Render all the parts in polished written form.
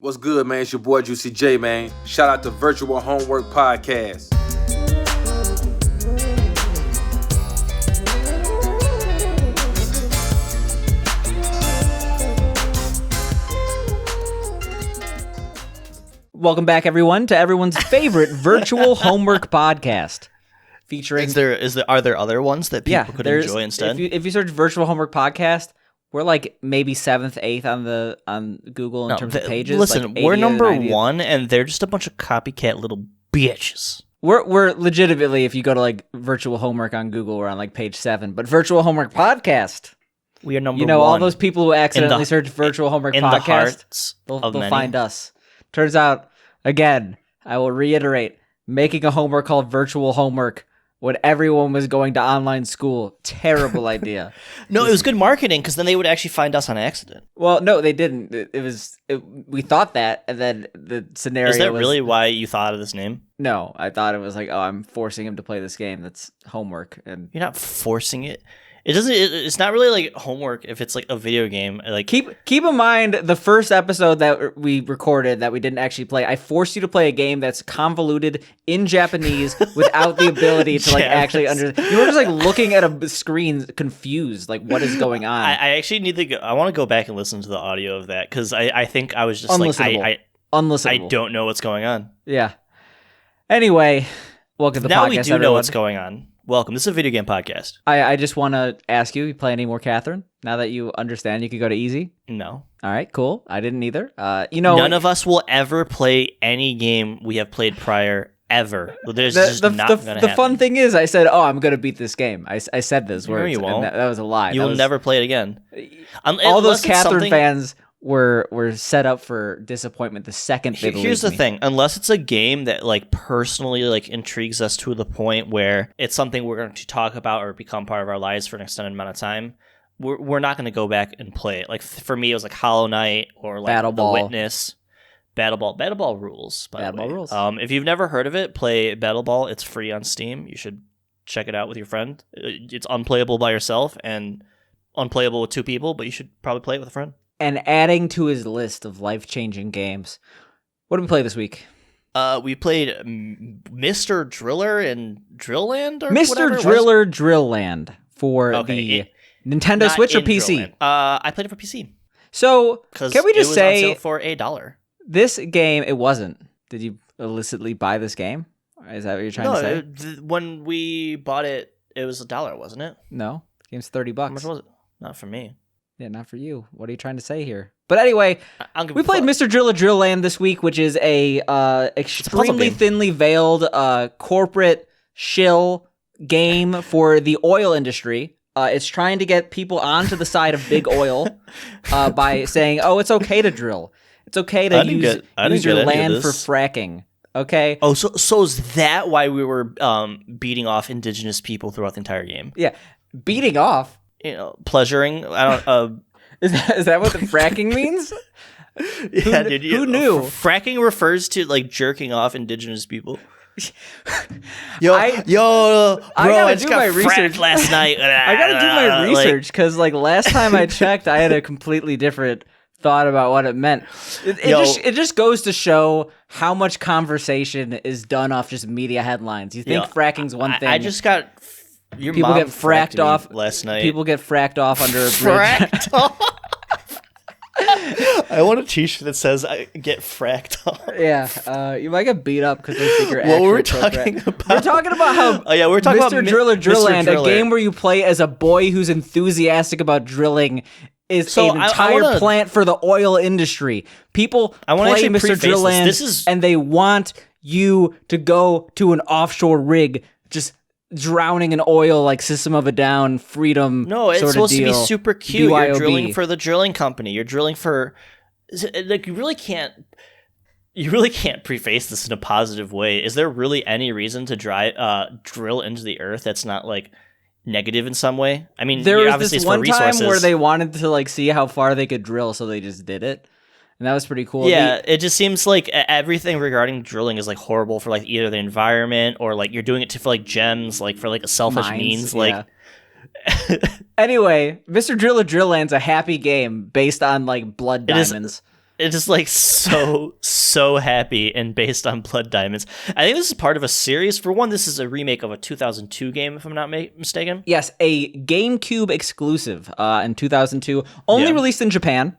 What's good, man? It's your boy Juicy J, man. Shout out to Virtual Homework Podcast. Welcome back, everyone, to everyone's favorite Virtual Homework Podcast. Featuring... Are there other ones that people could enjoy instead? If you search Virtual Homework Podcast, we're like maybe 7th, 8th on Google in terms of pages. Listen, like we're number 1, and they're just a bunch of copycat little bitches. We're legitimately, if you go to like Virtual Homework on Google, we're on like page 7. But Virtual Homework Podcast, we are number 1. You know, all those people who accidentally search Virtual Homework Podcast, they'll find us. Turns out, again, I will reiterate, making a homework called Virtual Homework when everyone was going to online school, terrible idea. No, it was good marketing, because then they would actually find us on accident. Well, no, they didn't. We thought that, and then the scenario Is that was, really why you thought of this name? No, I thought it was like, oh, I'm forcing him to play this game. That's homework. And you're not forcing it. It doesn't. It's not really like homework if it's like a video game. Like keep in mind the first episode that we recorded that we didn't actually play. I forced you to play a game that's convoluted in Japanese without the ability to like actually understand. You were just like looking at a screen, confused, like what is going on. I actually need to go. I want to go back and listen to the audio of that because I think I was just unlistenable. like unlistenable. I don't know what's going on. Yeah. Anyway, welcome to the podcast. Now we do everyone. know what's going on. Welcome. This is a video game podcast. I just want to ask you play any more Catherine? Now that you understand you could go to easy? No. All right, cool. I didn't either. None of us will ever play any game we have played prior, ever. There's just not going to happen. The fun thing is, I said, oh, I'm going to beat this game. I said those words. No, you won't. That was a lie. You will never play it again. All those Catherine fans were set up for disappointment the second they believed me. Here's the thing. Unless it's a game that like personally like intrigues us to the point where it's something we're going to talk about or become part of our lives for an extended amount of time, we're not going to go back and play it. Like for me, it was like Hollow Knight or like Battle Ball. The Witness. Battle Ball rules, by the way. Battle Ball rules. If you've never heard of it, play Battle Ball. It's free on Steam. You should check it out with your friend. It's unplayable by yourself and unplayable with 2 people, but you should probably play it with a friend. And adding to his list of life-changing games, what did we play this week? We played Mr. Driller and Drill Land or Mr. Driller Drill Land for the Nintendo Switch or PC? I played it for PC. So, can we just say... it was on sale for $1. This game, it wasn't. Did you illicitly buy this game? Is that what you're trying to say? When we bought it, it was $1, wasn't it? No, the game's $30. How much was it? Not for me. Yeah, not for you. What are you trying to say here? But anyway, we played Mr. Driller Drill Land this week, which is a extremely thinly veiled corporate shill game for the oil industry. It's trying to get people onto the side of big oil by saying, "Oh, it's okay to drill. It's okay to use your land for fracking." Okay. Oh, so is that why we were beating off indigenous people throughout the entire game? Yeah, beating off. You know, pleasuring. I don't. Is that what the fracking means? Yeah, dude. Who knew? Fracking refers to like jerking off indigenous people. I just got my research last night. I gotta do my research because like last time I checked, I had a completely different thought about what it meant. It just goes to show how much conversation is done off just media headlines. You think fracking's one thing? I just got. People get fracked off last night. People get fracked off under a bridge. Fracked off. I want a t-shirt that says "I get fracked off." Yeah, you might get beat up because they think you're. What were we talking about? We're talking about how. Oh yeah, we're talking Mr. about Driller Drill Land, a game where you play as a boy who's enthusiastic about drilling. Is an entire plant for the oil industry. People play Mr. Drill Land, and they want you to go to an offshore rig, just drowning in oil like System of a Down, Freedom. No, it's supposed to be super cute. BYOB. You're drilling for the drilling company. You're drilling for like you really can't preface this in a positive way. Is there really any reason to drill into the earth that's not like negative in some way? I mean, there was obviously this one time where they wanted to like see how far they could drill, so they just did it. And that was pretty cool. Yeah, it just seems like everything regarding drilling is like horrible for like either the environment or like you're doing it for like gems, like for like a selfish means. Like, anyway, Mr. Driller Drill Land's a happy game based on like blood diamonds. It's just like so happy and based on Blood Diamonds. I think this is part of a series. For one, this is a remake of a 2002 game, if I'm not mistaken. Yes, a GameCube exclusive in 2002, only released in Japan.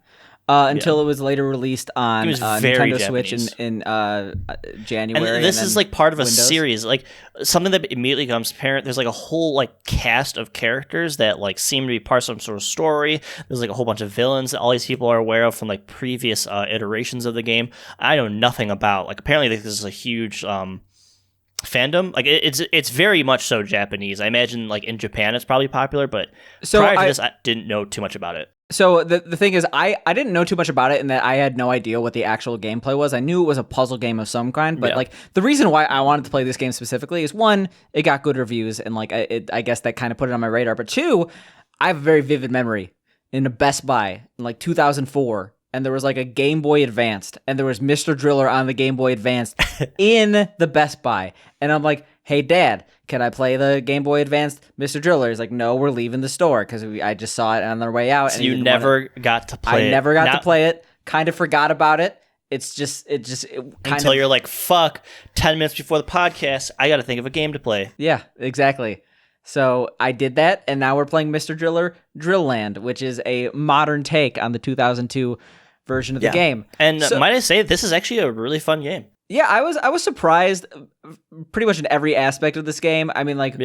Until it was later released on Nintendo Switch in January. And this is like part of a Windows. Series. Like something that immediately becomes apparent. There's like a whole like cast of characters that like seem to be part of some sort of story. There's like a whole bunch of villains that all these people are aware of from like previous iterations of the game. I know nothing about. Like apparently this is a huge fandom. Like it's very much so Japanese. I imagine like in Japan it's probably popular, but prior to this I didn't know too much about it. So the thing is, I didn't know too much about it in that I had no idea what the actual gameplay was. I knew it was a puzzle game of some kind, but like the reason why I wanted to play this game specifically is one, it got good reviews, and like I guess that kind of put it on my radar. But two, I have a very vivid memory in a Best Buy in like 2004, and there was like a Game Boy Advanced, and there was Mr. Driller on the Game Boy Advanced in the Best Buy, and I'm like, hey, Dad, can I play the Game Boy Advanced Mr. Driller? He's like, no, we're leaving the store because I just saw it on their way out. So and you never got to play it? I never got to play it. Kind of forgot about it. It until you're like, fuck, 10 minutes before the podcast, I got to think of a game to play. Yeah, exactly. So I did that, and now we're playing Mr. Driller Drill Land, which is a modern take on the 2002 version of the game. And might I say, this is actually a really fun game. Yeah, I was surprised pretty much in every aspect of this game. I mean, like,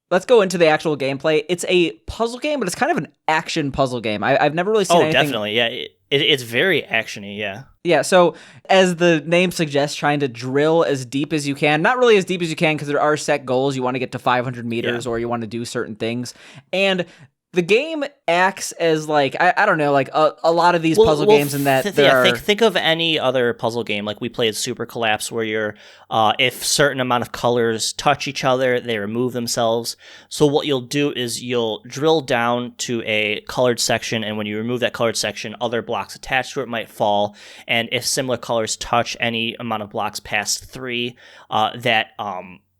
let's go into the actual gameplay. It's a puzzle game, but it's kind of an action puzzle game. I've never really seen anything. Oh, definitely, yeah. It's very actiony, yeah. Yeah, so as the name suggests, trying to drill as deep as you can. Not really as deep as you can because there are set goals. You want to get to 500 meters or you want to do certain things. And the game acts as like I don't know, like a lot of these puzzle games in that think of any other puzzle game like we played Super Collapse where you're if certain amount of colors touch each other, they remove themselves. So what you'll do is you'll drill down to a colored section, and when you remove that colored section, other blocks attached to it might fall. And if similar colors touch any amount of blocks past 3, that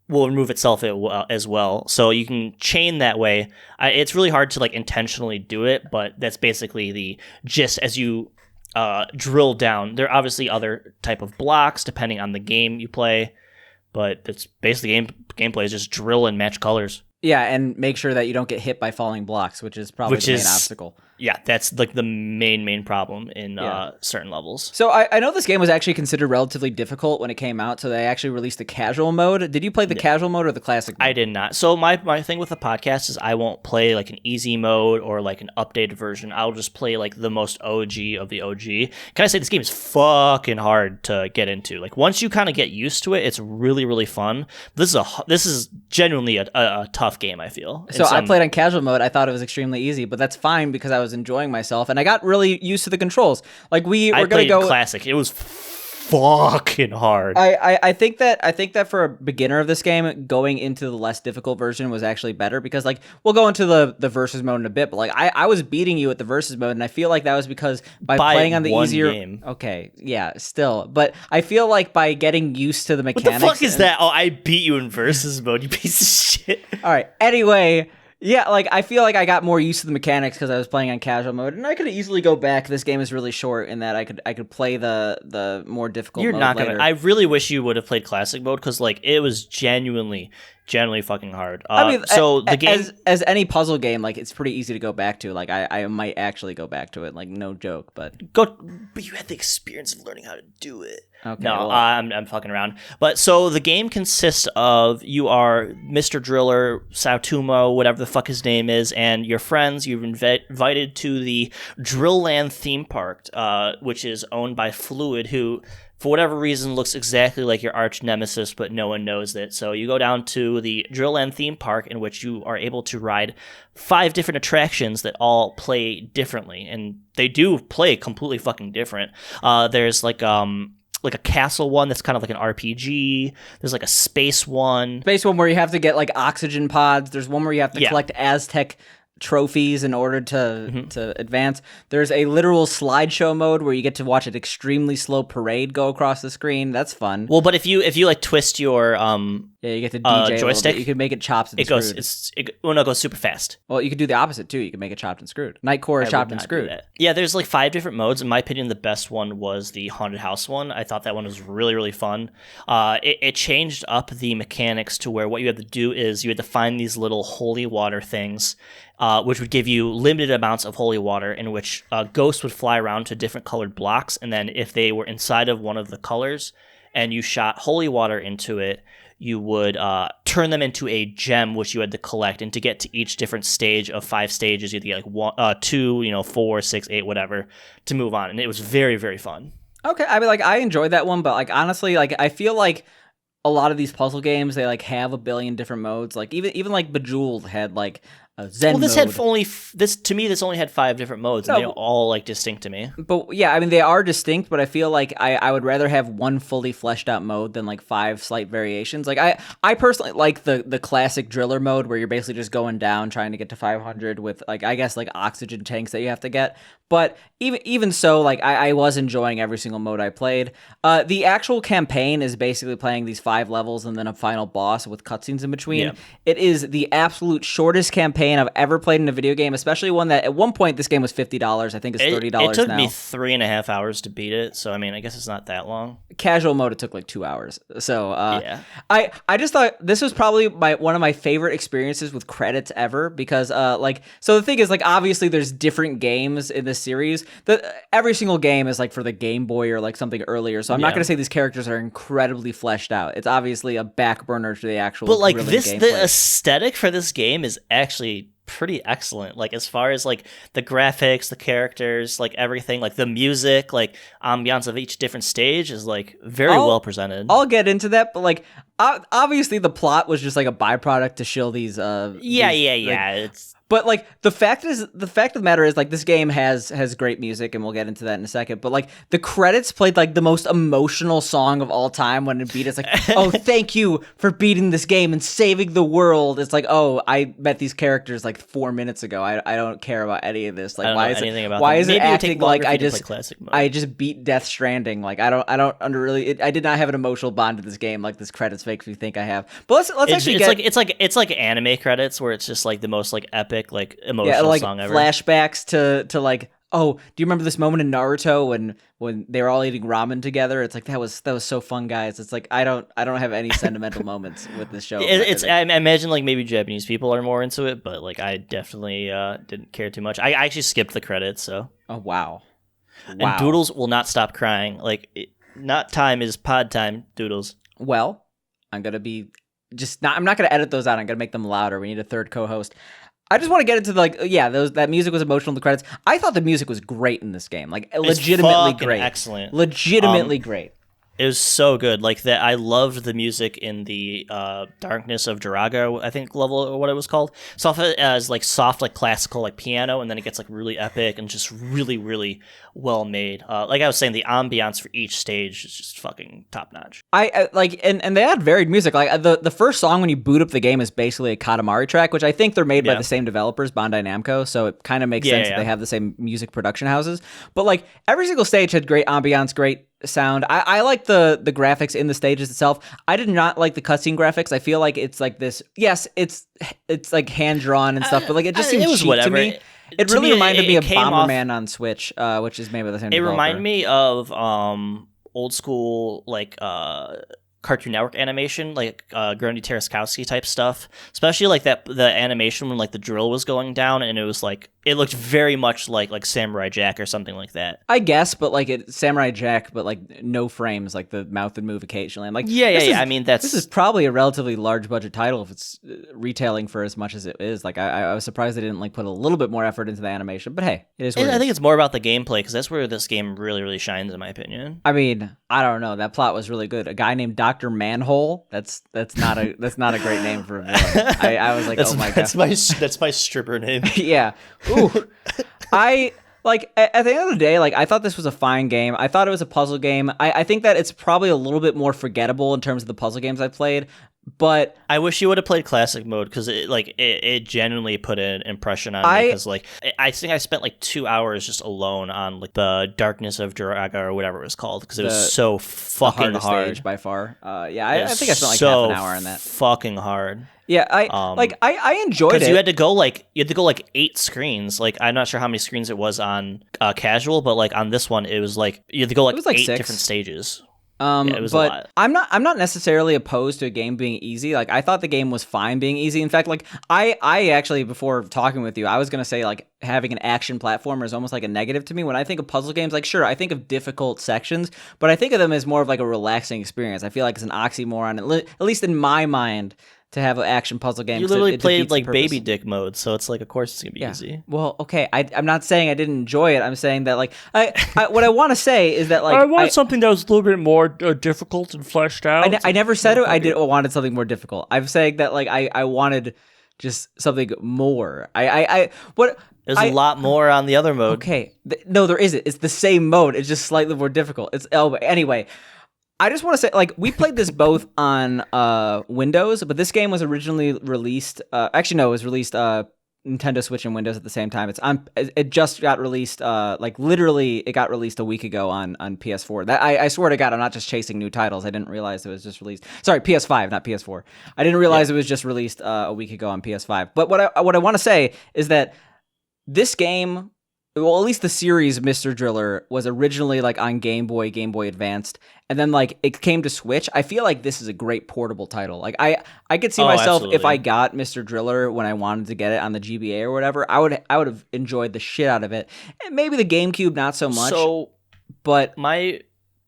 will remove itself as well. So you can chain that way. It's really hard to like intentionally do it, but that's basically the gist as you drill down. There are obviously other type of blocks depending on the game you play, but that's basically gameplay is just drill and match colors. Yeah, and make sure that you don't get hit by falling blocks, which is probably the main obstacle. Yeah, that's like the main problem in certain levels. So I know this game was actually considered relatively difficult when it came out, so they actually released the casual mode. Did you play the casual mode or the classic mode? I did not. So my thing with the podcast is I won't play like an easy mode or like an updated version. I'll just play like the most OG of the OG. Can I say this game is fucking hard to get into? Like once you kind of get used to it, it's really, really fun. This is genuinely a tough game, I feel. So I played on casual mode. I thought it was extremely easy, but that's fine because I was enjoying myself and I got really used to the controls. Like we were going to go classic. It was fucking hard. I think that for a beginner of this game, going into the less difficult version was actually better because like we'll go into the versus mode in a bit, but like I was beating you at the versus mode, and I feel like that was because by playing on the easier game. Okay, yeah, still. But I feel like by getting used to the mechanics. What the fuck is that? Oh, I beat you in versus mode, you piece of shit. All right. Anyway, yeah, like I feel like I got more used to the mechanics because I was playing on casual mode, and I could easily go back. This game is really short in that I could play the more difficult. You're mode not later. gonna. I really wish you would have played classic mode because like it was genuinely fucking hard. I mean, so the game as any puzzle game, like it's pretty easy to go back to. Like I might actually go back to it, like no joke. But you had the experience of learning how to do it. Okay, no, I'm fucking around. But so the game consists of you are Mr. Driller, Sautumo, whatever the fuck his name is, and your friends. You've invited to the Drill Land theme park, which is owned by Fluid, who for whatever reason looks exactly like your arch nemesis, but no one knows it. So you go down to the Drill Land theme park, in which you are able to ride 5 different attractions that all play differently, and they do play completely fucking different. There's like a castle one that's kind of like an RPG. There's like a space one. Space one where you have to get like oxygen pods. There's one where you have to collect Aztec trophies in order to advance. There's a literal slideshow mode where you get to watch an extremely slow parade go across the screen. That's fun. Well, but if you like twist your Yeah, you get to DJ joystick. You can make it chopped and it screwed. It goes super fast. Well, you could do the opposite too. You can make it chopped and screwed. Nightcore is chopped and screwed. Yeah, there's like 5 different modes. In my opinion, the best one was the haunted house one. I thought that one was really, really fun. It changed up the mechanics to where what you had to do is you had to find these little holy water things, which would give you limited amounts of holy water, in which ghosts would fly around to different colored blocks, and then if they were inside of one of the colors and you shot holy water into it, you would turn them into a gem, which you had to collect. And to get to each different stage of 5 stages, you had to get like 2, 4, 6, 8, whatever, to move on. And it was very, very fun. Okay, I mean, like, I enjoyed that one, but like honestly, like I feel like a lot of these puzzle games, they like have a billion different modes. Like even like Bejeweled had like a Zen mode. This only had 5 different modes, and No. they're all like distinct to me. But yeah, I mean, they are distinct, but I feel like I would rather have one fully fleshed out mode than like 5 slight variations. Like I personally like the classic driller mode where you're basically just going down trying to get to 500 with like, I guess, like oxygen tanks that you have to get. But even so, like I was enjoying every single mode I played. The actual campaign is basically playing these 5 levels and then a final boss with cutscenes in between. Yeah. It is the absolute shortest campaign I've ever played in a video game, especially one that at one point this game was $50. I think it's $30 now. It took me 3.5 hours to beat it, so I mean, I guess it's not that long. Casual mode, it took like 2 hours. So yeah. I just thought this was probably one of my favorite experiences with credits ever, because so the thing is, like, obviously there's different games in this series. Every single game is like for the Game Boy or like something earlier, so I'm not going to say these characters are incredibly fleshed out. It's obviously a back burner to the actual But like gameplay. the aesthetic for this game is actually pretty excellent. Like as far as like the graphics, the characters, like everything, like the music, like ambiance of each different stage is like very well presented. I'll get into that, but like obviously the plot was just like a byproduct to shill these It's But like the fact of the matter is, like, this game has great music, and we'll get into that in a second. But like the credits played like the most emotional song of all time when it beat. It's like, oh, thank you for beating this game and saving the world. It's like, oh, I met these characters like 4 minutes ago. I don't care about any of this. Like, why is it acting like I just beat Death Stranding? Like I don't I did not have an emotional bond to this game like this credits makes me think I have. But let's it's like anime credits where it's just like the most like epic, like emotional song ever. Flashbacks to like, oh, do you remember this moment in Naruto when they were all eating ramen together? It's like that was so fun, guys. It's like I don't have any sentimental moments with this show. I imagine like maybe Japanese people are more into it, but like I definitely didn't care too much. I actually skipped the credits. So wow. And Doodles will not stop crying. Like not time is pod time, Doodles. Well, I'm not gonna edit those out. I'm gonna make them louder. We need a third co-host. I just want to get into that music was emotional in the credits. I thought the music was great in this game. Like, legitimately great. Excellent. Legitimately great. It was so good. Like that, I loved the music in the Darkness of Duraga, I think level or what it was called. So as like soft, like classical, like piano, and then it gets like really epic and just really, really well made. Like I was saying, the ambiance for each stage is just fucking top notch. I like, and they had varied music. Like the first song when you boot up the game is basically a Katamari track, which I think they're made by the same developers, Bandai Namco. So it kind of makes sense that they have the same music production houses. But like every single stage had great ambiance, great sound. I like the graphics in the stages itself. I did not like the cutscene graphics. I feel like it's like this. Yes, it's like hand drawn and stuff, but like it just seems cheap to me. It really reminded me of Bomberman on Switch, which is made by the same developer. It reminded me of old school like Cartoon Network animation, like Grundy Tereskowski type stuff, especially like the animation when like the drill was going down, and it was like it looked very much like Samurai Jack or something like that. I guess, but like Samurai Jack, but like no frames, like the mouth would move occasionally. I'm like, I mean, this is probably a relatively large budget title if it's retailing for as much as it is. Like I was surprised they didn't like put a little bit more effort into the animation, but hey, it is what it is. I think it's more about the gameplay because that's where this game really, really shines, in my opinion. I mean, I don't know. That plot was really good. A guy named Dr. Manhole. That's not a great name for a villain. I was like, oh my god, that's my stripper name. Yeah. Ooh. I like at the end of the day, like I thought this was a fine game. I thought it was a puzzle game. I think that it's probably a little bit more forgettable in terms of the puzzle games I played. But I wish you would have played classic mode because it genuinely put an impression on me. Because I think I spent like 2 hours just alone on like the Darkness of Duraga or whatever it was called because it was so fucking hard stage by far. I think I spent like half an hour on that. Fucking hard. Yeah, I enjoyed it because you had to go like 8 screens. Like I'm not sure how many screens it was on casual, but like on this one it was like you had to go like 8 6 different stages. It was a lot. I'm not necessarily opposed to a game being easy. Like I thought the game was fine being easy. In fact, like I actually before talking with you, I was gonna say like having an action platformer is almost like a negative to me. When I think of puzzle games, like sure, I think of difficult sections, but I think of them as more of like a relaxing experience. I feel like it's an oxymoron, at least in my mind, to have an action puzzle game. You literally played like baby dick mode, so it's like of course it's gonna be easy. Well, okay, I'm not saying I didn't enjoy it. I'm saying that like what I want to say is that like I wanted something that was a little bit more difficult and fleshed out. I never said it. I wanted something more difficult. I'm saying that like I wanted just something more. There's a lot more on the other mode. Okay, no, there isn't. It's the same mode. It's just slightly more difficult. Anyway. I just want to say, like, we played this both on Windows, but this game was originally released. Actually, no, it was released Nintendo Switch and Windows at the same time. It just got released. Literally, it got released a week ago on PS4. That I swear to God, I'm not just chasing new titles. I didn't realize it was just released. Sorry, PS5, not PS4. I didn't realize it was just released a week ago on PS5. But what I want to say is that this game. Well, at least the series Mr. Driller was originally like on Game Boy Advanced, and then like it came to Switch. I feel like this is a great portable title. Like I could see myself absolutely. If I got Mr. Driller when I wanted to get it on the GBA or whatever, I would have enjoyed the shit out of it. And maybe the GameCube not so much. But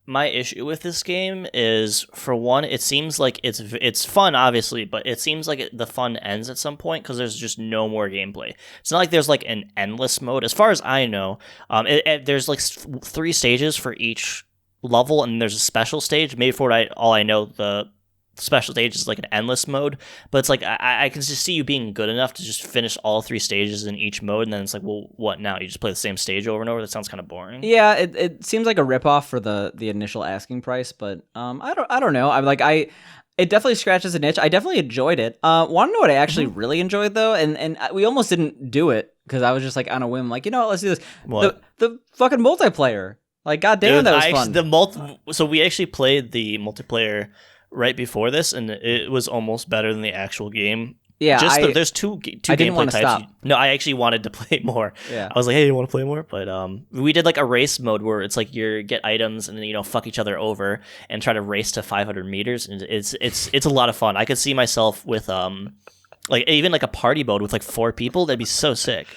my issue with this game is, for one, it seems like it's fun, obviously, but it seems like the fun ends at some point because there's just no more gameplay. It's not like there's like an endless mode. As far as I know, there's like 3 stages for each level, and there's a special stage. Maybe for all I know, the special stage is like an endless mode, but it's like I can just see you being good enough to just finish all 3 stages in each mode, and then it's like, well, what now? You just play the same stage over and over? That sounds kind of boring. Yeah, it seems like a ripoff for the initial asking price, but I don't know. It definitely scratches an itch. I definitely enjoyed it. Want to know what I actually really enjoyed though, and we almost didn't do it because I was just like on a whim, like let's do this. What? The fucking multiplayer. Like, goddamn, that was fun. So we actually played the multiplayer right before this, and it was almost better than the actual game. Yeah, there's two I didn't gameplay types. Stop. No, I actually wanted to play more. Yeah, I was like, hey, you want to play more? But we did like a race mode where it's like you get items and then fuck each other over and try to race to 500 meters, and it's a lot of fun. I could see myself with like even like a party mode with like 4 people. That'd be so sick.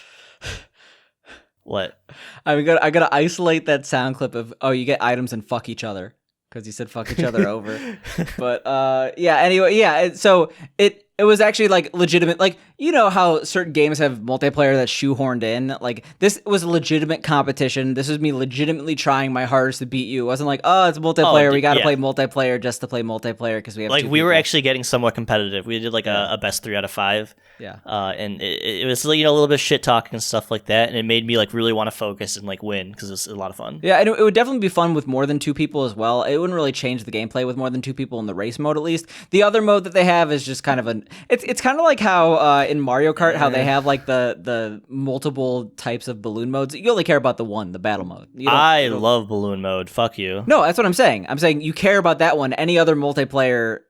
What? I gotta isolate that sound clip of you get items and fuck each other because you said fuck each other over. But yeah. Anyway, yeah. So it was actually like legitimate. Like how certain games have multiplayer that's shoehorned in. Like this was a legitimate competition. This was me legitimately trying my hardest to beat you. It wasn't like it's multiplayer. We got to play multiplayer just to play multiplayer because we have like 2 we people. were actually getting somewhat competitive. We did like a best 3 out of 5. Yeah. And it was like, a little bit of shit talking and stuff like that, and it made me like really want to focus and like win because it was a lot of fun. Yeah, and it would definitely be fun with more than 2 people as well. It wouldn't really change the gameplay with more than 2 people in the race mode, at least. The other mode that they have is just kind of it's kind of like how in Mario Kart how they have like the multiple types of balloon modes. You only care about the one, the battle mode. I love balloon mode. Fuck you. No, that's what I'm saying. I'm saying you care about that one. Any other multiplayer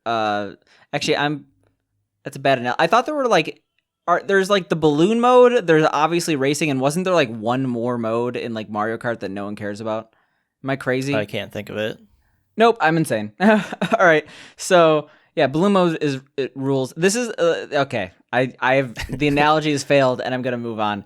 actually that's a bad analogy. I thought there were like there's like the balloon mode, there's obviously racing, and wasn't there like one more mode in like Mario Kart that no one cares about? Am I crazy? I can't think of it. Nope, I'm insane. All right. So, yeah, balloon mode it rules. This is okay. I have the analogy has failed and I'm going to move on.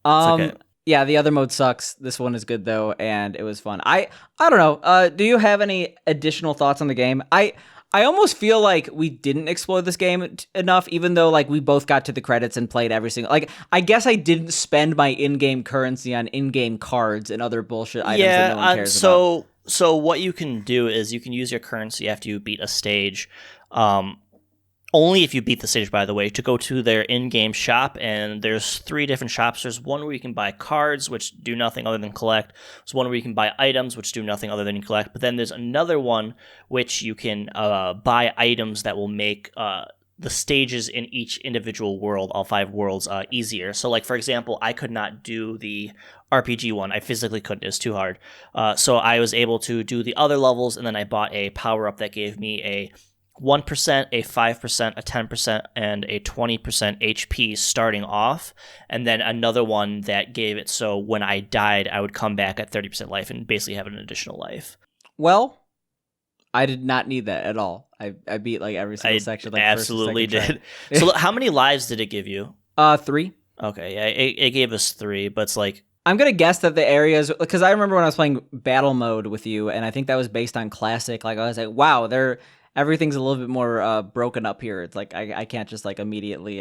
Okay. Yeah, the other mode sucks. This one is good though, and it was fun. I don't know. Do you have any additional thoughts on the game? I almost feel like we didn't explore this game enough, even though like we both got to the credits and played every single. Like, I guess I didn't spend my in-game currency on in-game cards and other bullshit items that no one cares about. So what you can do is you can use your currency after you beat a stage, only if you beat the stage, by the way, to go to their in-game shop, and there's 3 different shops. There's one where you can buy cards, which do nothing other than collect. There's one where you can buy items, which do nothing other than collect. But then there's another one which you can buy items that will make the stages in each individual world, all 5 worlds, easier. So, like, for example, I could not do the RPG one. I physically couldn't. It was too hard. So I was able to do the other levels, and then I bought a power-up that gave me a 1%, a 5%, a 10%, and a 20% HP starting off, and then another one that gave it so when I died, I would come back at 30% life and basically have an additional life. Well, I did not need that at all. I beat like every single section. Like absolutely did. So how many lives did it give you? 3. Okay, yeah, it gave us 3, but it's like... I'm going to guess that the areas, because I remember when I was playing battle mode with you, and I think that was based on classic, like I was like, wow, everything's a little bit more broken up here. It's like I can't just like immediately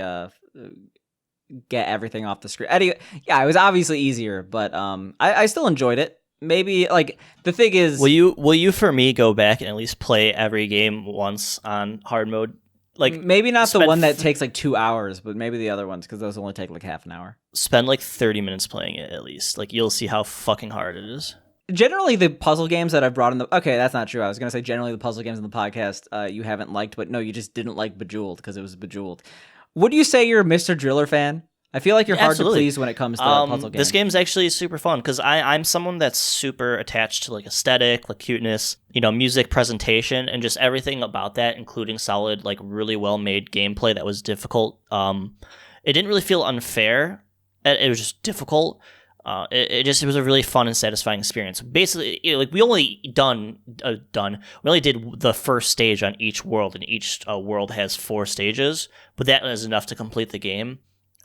get everything off the screen. Anyway, yeah, it was obviously easier, but I still enjoyed it. Maybe like the thing is, will you for me go back and at least play every game once on hard mode? Like maybe not the one that takes like 2 hours, but maybe the other ones because those only take like half an hour. Spend like 30 minutes playing it at least. Like you'll see how fucking hard it is. Generally, the puzzle games that I've brought in okay, that's not true. I was going to say generally the puzzle games in the podcast you haven't liked, but no, you just didn't like Bejeweled because it was Bejeweled. Would you say you're a Mr. Driller fan? I feel like you're hard to please when it comes to puzzle games. This game's actually super fun because I'm someone that's super attached to like aesthetic, like cuteness, music, presentation, and just everything about that, including solid, like really well-made gameplay that was difficult. It didn't really feel unfair. It was just difficult. It was a really fun and satisfying experience. Basically, we only we only did the first stage on each world, and each world has 4 stages, but that was enough to complete the game.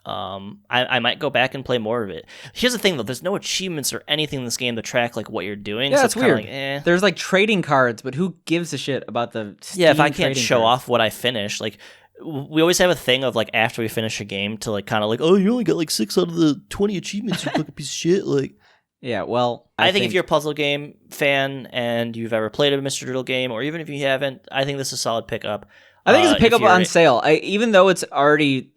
I might go back and play more of it. Here's the thing, though: there's no achievements or anything in this game to track like what you're doing. Yeah, so it's weird. Like, There's like trading cards, but who gives a shit about the Steam if I can't show cards? off what I finished, like. We always have a thing of like after we finish a game to like kind of like, oh, you only got like 6 out of the 20 achievements, you fucking piece of shit. Like, yeah, well, I think if you're a puzzle game fan and you've ever played a Mr. Doodle game, or even if you haven't, I think this is a solid pickup. I think it's a pickup on sale. Even though it's already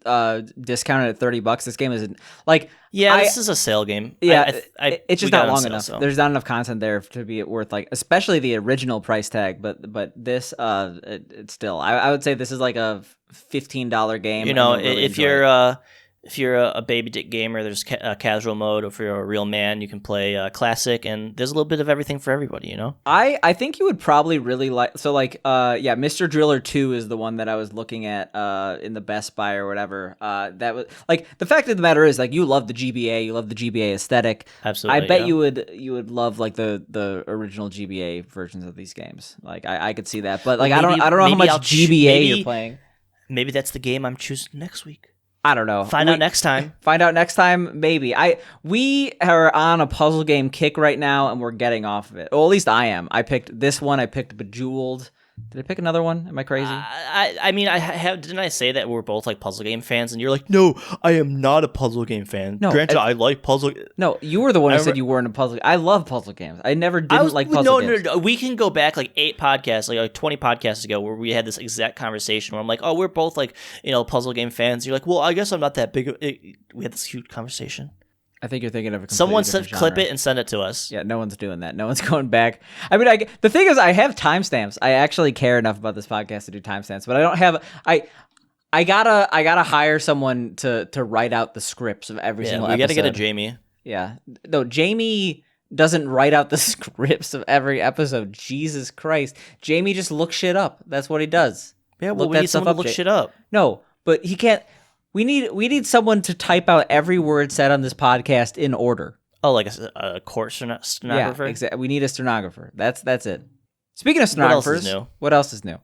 discounted at $30, this game isn't like. Yeah, this is a sale game. Yeah, it's just not long enough. So. There's not enough content there to be worth like, especially the original price tag. But this, it's still. I would say this is like a $15 game. Really if you're a baby dick gamer, there's a casual mode. Or if you're a real man, you can play classic, and there's a little bit of everything for everybody. I think you would probably really like. So like, Mr. Driller 2 is the one that I was looking at in the Best Buy or whatever. That was like the fact of the matter is like you love the GBA, you love the GBA aesthetic. Absolutely, I bet you would love like the original GBA versions of these games. Like I could see that, but like I don't know how much GBA you're playing. Maybe that's the game I'm choosing next week. I don't know. Find out next time. Find out next time, maybe. We are on a puzzle game kick right now, and we're getting off of it. Well, at least I am. I picked this one. I picked Bejeweled. Did I pick another one? Am I crazy? I mean, didn't I say that we're both like puzzle game fans? And you're like, no, I am not a puzzle game fan. No, granted, I like puzzle. No, you were the one who said you weren't a puzzle. I love puzzle games. I never didn't like puzzle games. No. We can go back like 8 podcasts, like 20 podcasts ago, where we had this exact conversation. Where I'm like, oh, we're both like puzzle game fans. You're like, well, I guess I'm not that big. We had this huge conversation. I think you're thinking of a someone said clip it and send it to us. Yeah, no one's doing that. No one's going back. I mean, the thing is, I have timestamps. I actually care enough about this podcast to do timestamps, but I don't have. I gotta hire someone to write out the scripts of every single episode. We gotta get a Jamie. Yeah, no, Jamie doesn't write out the scripts of every episode. Jesus Christ, Jamie just looks shit up. That's what he does. Yeah, well, we need someone to look shit up. No, but he can't. We need someone to type out every word said on this podcast in order. Oh, like a court stenographer? Yeah, exactly. We need a stenographer. That's it. Speaking of stenographers, what else is new?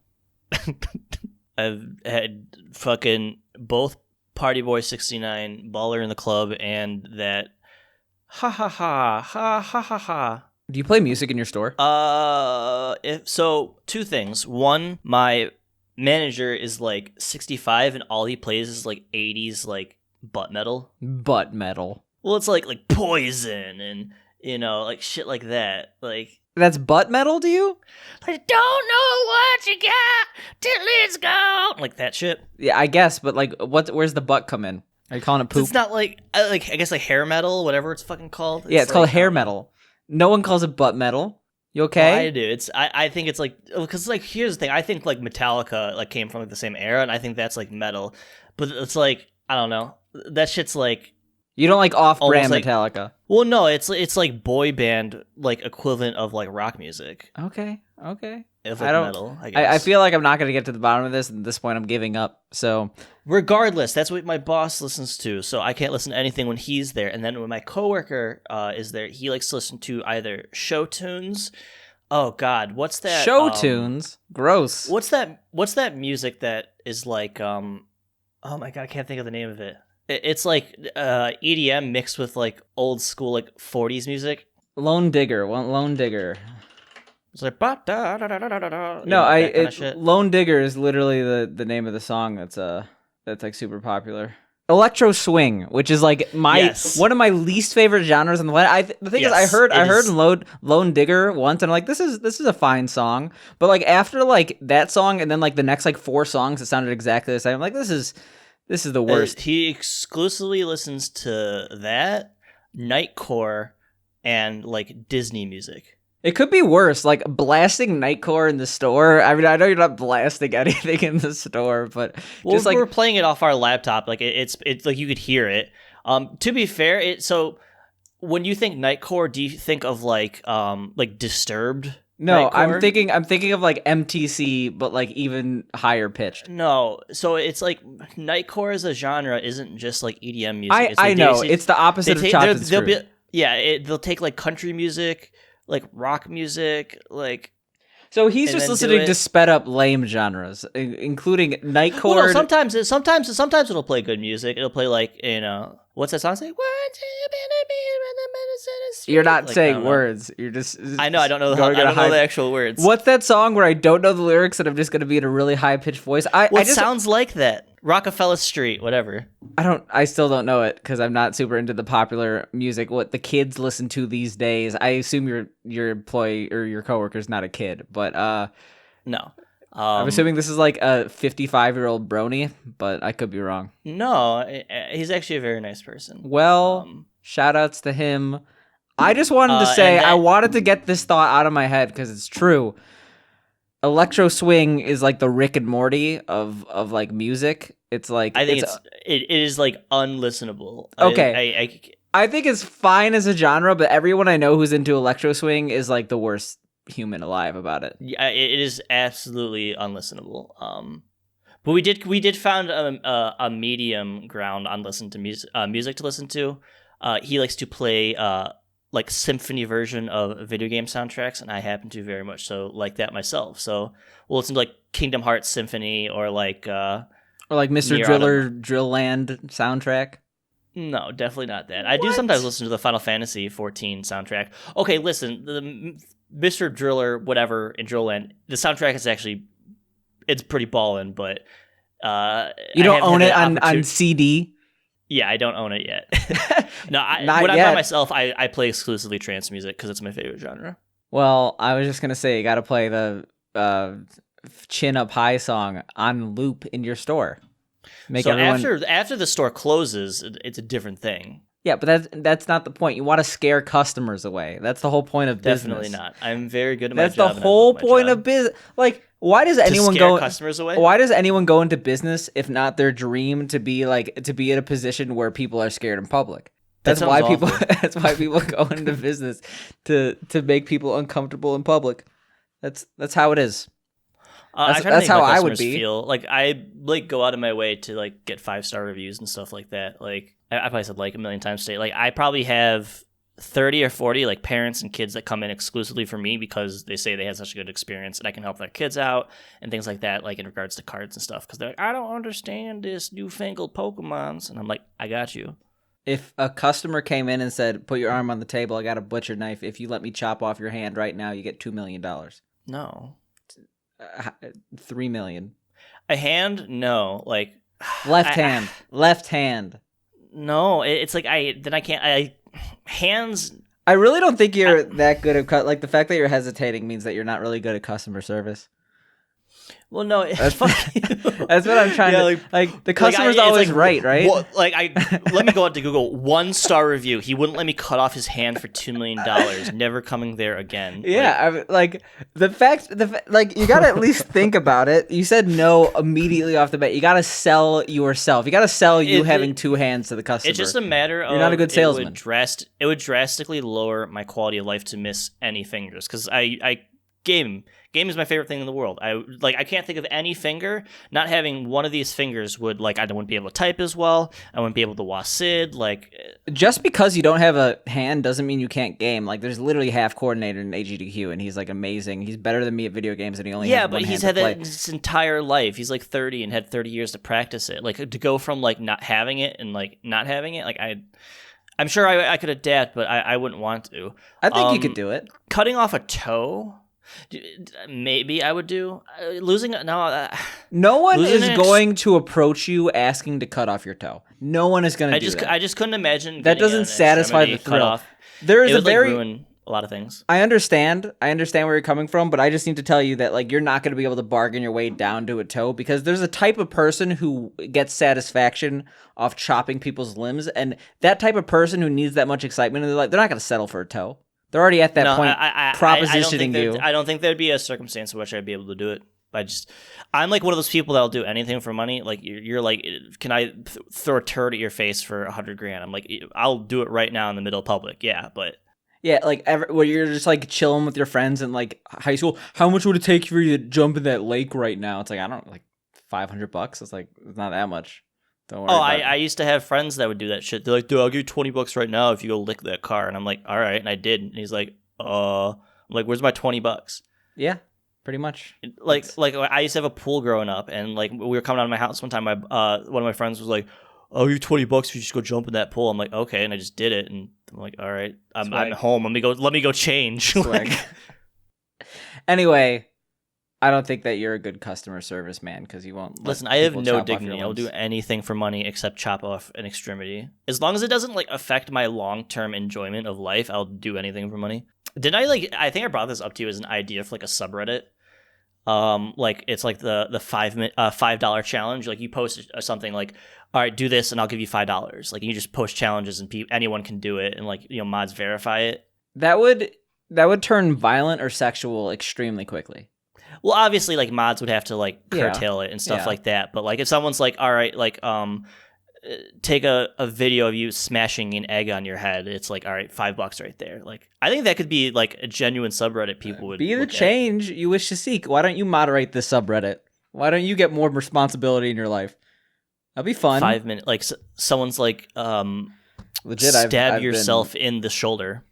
I've had fucking both Party Boy 69, Baller in the Club, and that ha ha ha ha ha ha ha. Do you play music in your store? So 2 things. One, my manager is like 65 and all he plays is like 80s like butt metal. Butt metal. Well, it's like Poison and like shit like that. Like That's butt metal to you? I don't know what you got till it's gone. Like that shit. Yeah, I guess, but like, where's the butt come in? Are you calling it poop? It's not like I guess like hair metal, whatever it's fucking called. Yeah, it's called hair metal. No one calls it butt metal. You okay? Well, I do. I think it's like, because like here's the thing. I think like Metallica like came from like the same era, and I think that's like metal. But it's like, I don't know. That shit's like, you don't like off-brand like, Metallica. Well, no, it's like boy band like equivalent of like rock music. Okay. If like metal, I guess. I feel like I'm not gonna get to the bottom of this. At this point, I'm giving up. So regardless, that's what my boss listens to. So I can't listen to anything when he's there. And then when my coworker is there, he likes to listen to either show tunes. Oh God, what's that? Show tunes. Gross. What's that music that is like? Oh my God, I can't think of the name of it. It's like EDM mixed with like old school like 40s music. Lone Digger. Lone Digger. It's like ba-da-da-da-da-da-da. No, Lone Digger is literally the name of the song that's like super popular. Electro swing, which is like one of my least favorite genres on the planet. The thing is, I heard Lone Digger once, and I'm like, this is a fine song. But like after like that song, and then like the next like 4 songs that sounded exactly the same, I'm like, this is the worst. He exclusively listens to that, Nightcore, and like Disney music. It could be worse, like blasting Nightcore in the store. I mean, I know you're not blasting anything in the store, but just like we're playing it off our laptop, like it's like you could hear it. To be fair, so when you think Nightcore, do you think of like Disturbed? No, Nightcore? I'm thinking of like MTC, but like even higher pitched. No, so it's like Nightcore as a genre isn't just like EDM music. I know it's the opposite of chopped and screwed. They'll take like country music, like rock music, like. So he's just listening to sped up lame genres, including Nightcore. Well, no, sometimes it'll play good music. It'll play like what's that song say? You're not saying words. You're just. I know. I don't know. I don't know the actual words. What's that song where I don't know the lyrics and I'm just going to be in a really high pitched voice? It sounds like that. Rockefeller Street, whatever. I still don't know it because I'm not super into the popular music. What the kids listen to these days. I assume your employee or your coworker's not a kid, but no. I'm assuming this is like a 55-year-old brony, but I could be wrong. No, he's actually a very nice person. Well, shout outs to him. I just wanted to say I wanted to get this thought out of my head because it's true. Electro swing is like the Rick and Morty of like music. It's like I think it is like unlistenable. Okay, I think it's fine as a genre, but everyone I know who's into electro swing is like the worst human alive about it. Yeah, it is absolutely unlistenable. But we did found a medium ground on music to listen to. He likes to play like symphony version of video game soundtracks, and I happen to very much so like that myself. So we'll listen to like Kingdom Hearts Symphony or like Mr. Driller Drill Land soundtrack. No, definitely not that. I do sometimes listen to the Final Fantasy 14 soundtrack. Okay, listen, the Mr. Driller whatever in Drill Land, the soundtrack is actually it's pretty ballin', but you don't own it on CD. Yeah, I don't own it yet. No, when I'm by myself, I play exclusively trance music because it's my favorite genre. Well, I was just gonna say you got to play the Chin Up High song on loop in your store. After the store closes, it's a different thing. Yeah, but that's not the point. You want to scare customers away. That's the whole point of business. Definitely not. I'm very good at my job. That's the whole point of business. Like, why does anyone go customers away? Why does anyone go into business if not their dream to be in a position where people are scared in public? That's why people. That's why people go into business to make people uncomfortable in public. That's how it is. That's how I would be. Feel like I like go out of my way to like get 5-star reviews and stuff like that. Like I probably said like a million times today. Like I probably have 30 or 40 like parents and kids that come in exclusively for me because they say they had such a good experience and I can help their kids out and things like that. Like in regards to cards and stuff because they're like, I don't understand this newfangled Pokemons, and I'm like, I got you. If a customer came in and said, "Put your arm on the table. I got a butcher knife. If you let me chop off your hand right now, you get $2 million." No. 3 million. A hand? No. Like left hand. No, it's like I can't. Hands. I really don't think you're that good at like the fact that you're hesitating means that you're not really good at customer service. Well, no, That's what I'm trying to like. The customer's always right? Let me go out to Google 1-star review. He wouldn't let me cut off his hand for $2 million. Never coming there again. Yeah, the fact, you gotta at least think about it. You said no immediately off the bat. You gotta sell yourself. You gotta sell you having two hands to the customer. It's just a matter of you're not a good salesman. It would drastically lower my quality of life to miss any fingers because I game is my favorite thing in the world. I can't think of any finger. Not having one of these fingers would I wouldn't be able to type as well. I wouldn't be able to watch Sid. Just because you don't have a hand doesn't mean you can't game. Like there's literally half coordinator in AGDQ, and he's amazing. He's better than me at video games, and he only has one hand he's had that his entire life. He's 30 and had 30 years to practice it. To go from not having it and not having it. I'm sure I could adapt, but I wouldn't want to. I think you could do it. Cutting off a toe. Maybe I would do losing. No one is going to approach you asking to cut off your toe. No one is going to do that. I just couldn't imagine that doesn't satisfy the thrill. Off. There is ruin a lot of things. I understand where you're coming from, but I just need to tell you that you're not going to be able to bargain your way down to a toe because there's a type of person who gets satisfaction off chopping people's limbs, and that type of person who needs that much excitement, and they're not going to settle for a toe. They're already at that point propositioning you. I don't think there'd be a circumstance in which I'd be able to do it. I'm one of those people that'll do anything for money. You're can I throw a turd at your face for $100,000? I'm I'll do it right now in the middle of public. Yeah, but yeah, where you're just chilling with your friends in high school. How much would it take for you to jump in that lake right now? It's I don't $500. It's it's not that much. Don't worry. I used to have friends that would do that shit. They're dude, I'll give you $20 right now if you go lick that car. And I'm all right, and I did. And he's I'm where's my $20? Yeah, pretty much. I used to have a pool growing up, and we were coming out of my house one time. One of my friends was I'll give you $20 if you just go jump in that pool. I'm okay, and I just did it, and I'm all right, I'm home. Let me go change. Anyway. I don't think that you're a good customer service man because you won't. Listen, I have no dignity. I'll do anything for money except chop off an extremity. As long as it doesn't affect my long-term enjoyment of life, I'll do anything for money. Did I I think I brought this up to you as an idea for a subreddit. It's the $5 challenge. You post something all right, do this and I'll give you $5. You just post challenges and anyone can do it and mods verify it. That would turn violent or sexual extremely quickly. Well, obviously, mods would have to curtail it and stuff like that. But if someone's all right, take a video of you smashing an egg on your head, it's all right, $5 right there. I think that could be a genuine subreddit. People would be the change you wish to seek. Why don't you moderate this subreddit? Why don't you get more responsibility in your life? That'd be fun. 5 minutes, someone's legit. Stab I've yourself in the shoulder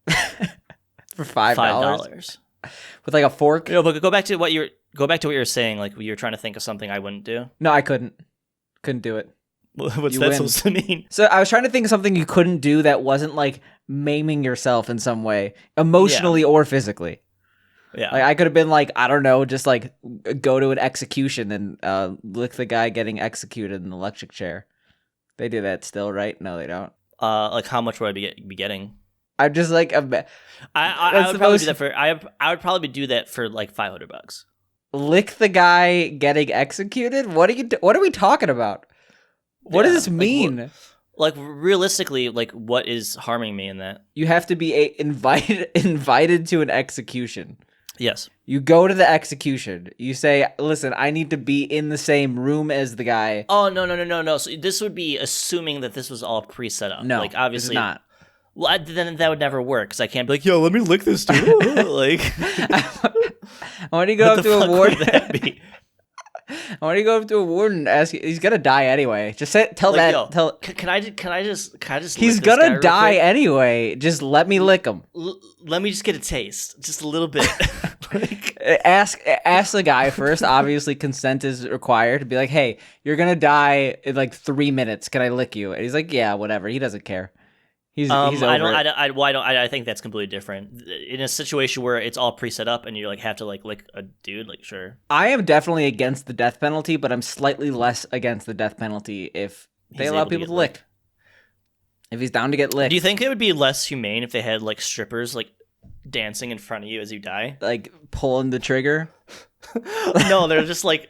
for $5. With a fork. No, but go back to what you were saying. You were trying to think of something I wouldn't do. No, I couldn't do it. What's that supposed to mean? So I was trying to think of something you couldn't do that wasn't maiming yourself in some way, emotionally or physically. Yeah, I could have been I don't know, just go to an execution and lick the guy getting executed in the electric chair. They do that still, right? No, they don't. How much would I be getting? I'm just I would probably do that for I would probably do that for $500. Lick the guy getting executed? What are we talking about? What does this mean? Realistically, what is harming me in that? You have to be invited to an execution. Yes. You go to the execution. You say, "Listen, I need to be in the same room as the guy." Oh, no. So this would be assuming that this was all pre-set up. No, obviously it's not. Well, then that would never work because I can't be yo, let me lick this dude. I want to go up to a warden. I want to go up to a warden and ask. He's gonna die anyway. Just tell that. Yo, tell. Can I just? He's gonna die anyway. Just let me lick him. Let me just get a taste, just a little bit. Ask the guy first. Obviously, consent is required. To be hey, you're gonna die in 3 minutes. Can I lick you? And he's yeah, whatever. He doesn't care. He's over I think that's completely different. In a situation where it's all pre-set up and you have to lick a dude, sure. I am definitely against the death penalty, but I'm slightly less against the death penalty if they allow people to lick. If he's down to get licked. Do you think it would be less humane if they had like strippers like dancing in front of you as you die? Like pulling the trigger? No, they're just like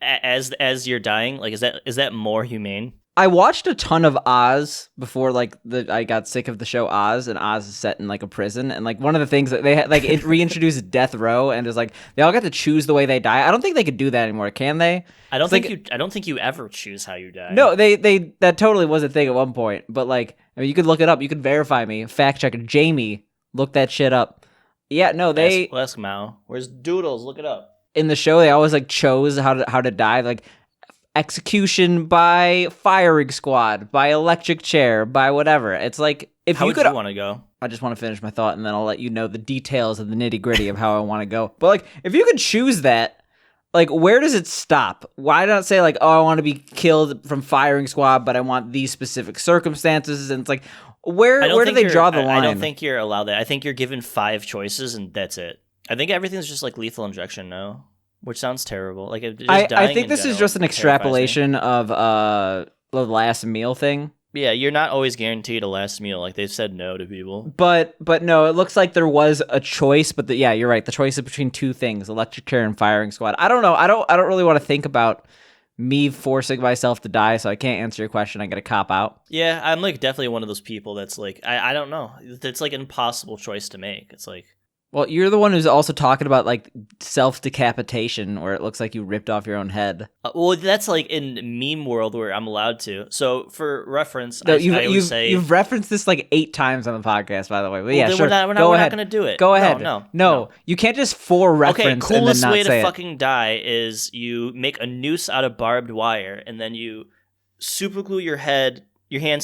as you're dying. Like, is that more humane? I watched a ton of Oz before, like I got sick of the show Oz, and Oz is set in like a prison, and like one of the things that they had, like it reintroduced death row, and it was like they all got to choose the way they die. I don't think they could do that anymore, can they? I don't think you ever choose how you die. No, they that totally was a thing at one point, but like I mean, you could look it up, you could verify me, fact checker Jamie, look that shit up. Yeah, no, they ask Mao. Where's Doodles? Look it up. In the show, they always like chose how to die, like. Execution by firing squad, by electric chair, by whatever. It's like if how you could want to go. I just want to finish my thought and then I'll let you know the details and the nitty gritty of how I want to go. But like if you could choose that, like where does it stop? Why not say like, oh, I want to be killed from firing squad, but I want these specific circumstances? And it's like where do they draw the line? I don't think you're allowed that. I think you're given 5 choices and that's it. I think everything's just like lethal injection now. Which sounds terrible. Like I think this is just an extrapolation of the last meal thing. Yeah, you're not always guaranteed a last meal. Like they've said no to people. But no, it looks like there was a choice. But yeah, you're right. The choice is between 2 things: electric chair and firing squad. I don't know. I don't really want to think about me forcing myself to die, so I can't answer your question. I got to cop out. Yeah, I'm like definitely one of those people that's like I don't know. It's like an impossible choice to make. It's like. Well, you're the one who's also talking about like self-decapitation, where it looks like you ripped off your own head. Well, that's like in meme world where I'm allowed to. So for reference, no, you've referenced this like 8 times on the podcast, by the way. But yeah, sure. We're not going to do it. Go ahead. No. You can't just reference. Okay, coolest and then not way to say fucking die is you make a noose out of barbed wire, and then you super glue your hands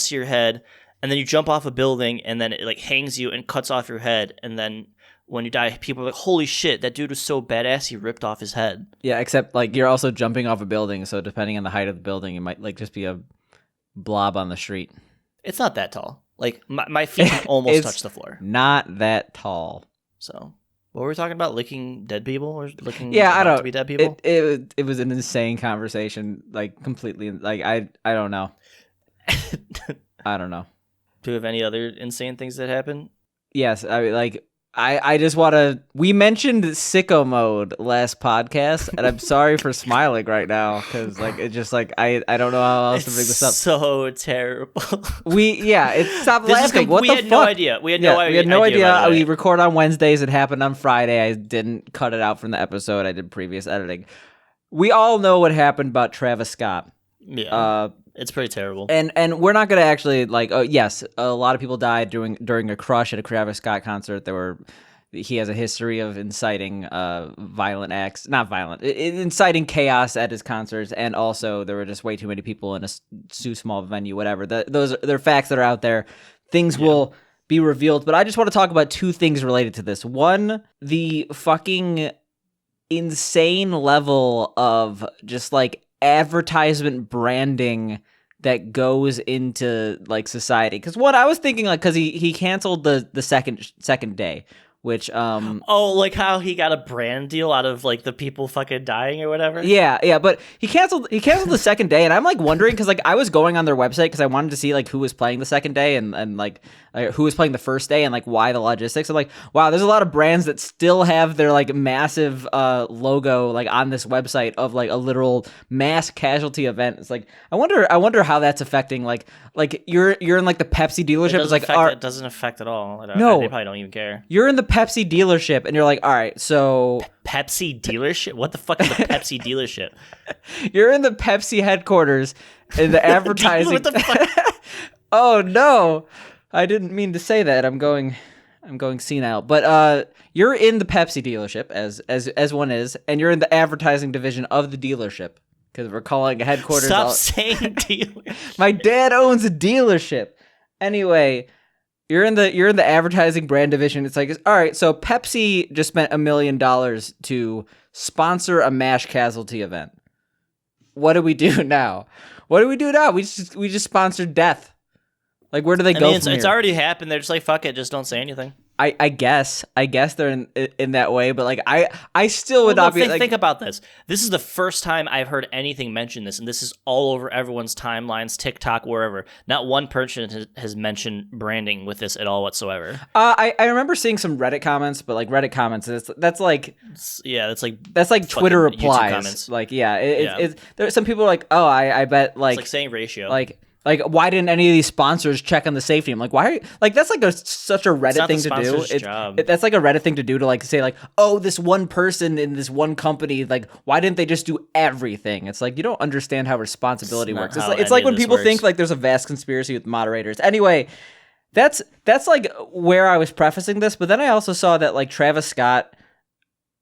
to your head, and then you jump off a building, and then it like hangs you and cuts off your head, and then. When you die, people are like, holy shit, that dude was so badass, he ripped off his head. Yeah, except like you're also jumping off a building, so depending on the height of the building, it might like just be a blob on the street. It's not that tall. Like, my feet can almost touch the floor. Not that tall. So, what were we talking about? Licking dead people? Or licking I don't to be dead people? It was an insane conversation, like completely, like I don't know. I don't know. Do you have any other insane things that happen? Yes, I mean, like... I just want to... We mentioned sicko mode last podcast, and I'm sorry for smiling right now, because like it's just like I don't know how else to bring this up. It's so terrible. Stop laughing. What the fuck? We had no idea. We had no idea. We record on Wednesdays. It happened on Friday. I didn't cut it out from the episode. I did previous editing. We all know what happened about Travis Scott. Yeah. It's pretty terrible. And we're not going to actually, like, yes, a lot of people died during a crush at a Travis Scott concert. He has a history of inciting violent acts, not violent, inciting chaos at his concerts, and also there were just way too many people in a too small venue, whatever. They're facts that are out there. Things will be revealed, but I just want to talk about 2 things related to this. One, the fucking insane level of just, like, advertisement branding that goes into like society. Because what I was thinking, like, because he canceled the second day, which like how he got a brand deal out of like the people fucking dying or whatever. Yeah, but he canceled the second day, and I'm like wondering because like I was going on their website because I wanted to see like who was playing the second day and like who was playing the first day and like why the logistics. I'm like, wow, there's a lot of brands that still have their like massive logo like on this website of like a literal mass casualty event. It's like I wonder how that's affecting like you're in like the Pepsi dealership. It's like it doesn't affect at all. No, they probably don't even care. You're in the Pepsi dealership and you're like, all right, so Pepsi dealership? What the fuck is a Pepsi dealership? You're in the Pepsi headquarters and the advertising. What the fuck? Oh no, I didn't mean to say that. I'm going senile. But you're in the Pepsi dealership as one is, and you're in the advertising division of the dealership because we're calling a headquarters. Stop saying dealer. My dad owns a dealership. Anyway. You're in the advertising brand division. It's like, all right, so Pepsi just spent $1 million to sponsor a mass casualty event. What do we do now? We just sponsored death. Like, where do they go from here? It's already happened. They're just like, fuck it, just don't say anything. I guess they're in that way, but like I still would not be think about this. This is the first time I've heard anything mention this, and this is all over everyone's timelines, TikTok, wherever. Not one person has mentioned branding with this at all whatsoever. I remember seeing some Reddit comments, but like Reddit comments, that's like Twitter replies. Like there's some people are like, oh, I bet like it's like saying ratio. Like, why didn't any of these sponsors check on the safety? I'm like, why? Are you, like, that's like such a Reddit thing to do. That's like a Reddit thing to do to like say like, oh, this one person in this one company, like, why didn't they just do everything? It's like you don't understand how responsibility works. It's like when people think like there's a vast conspiracy with moderators. Anyway, that's like where I was prefacing this, but then I also saw that like Travis Scott.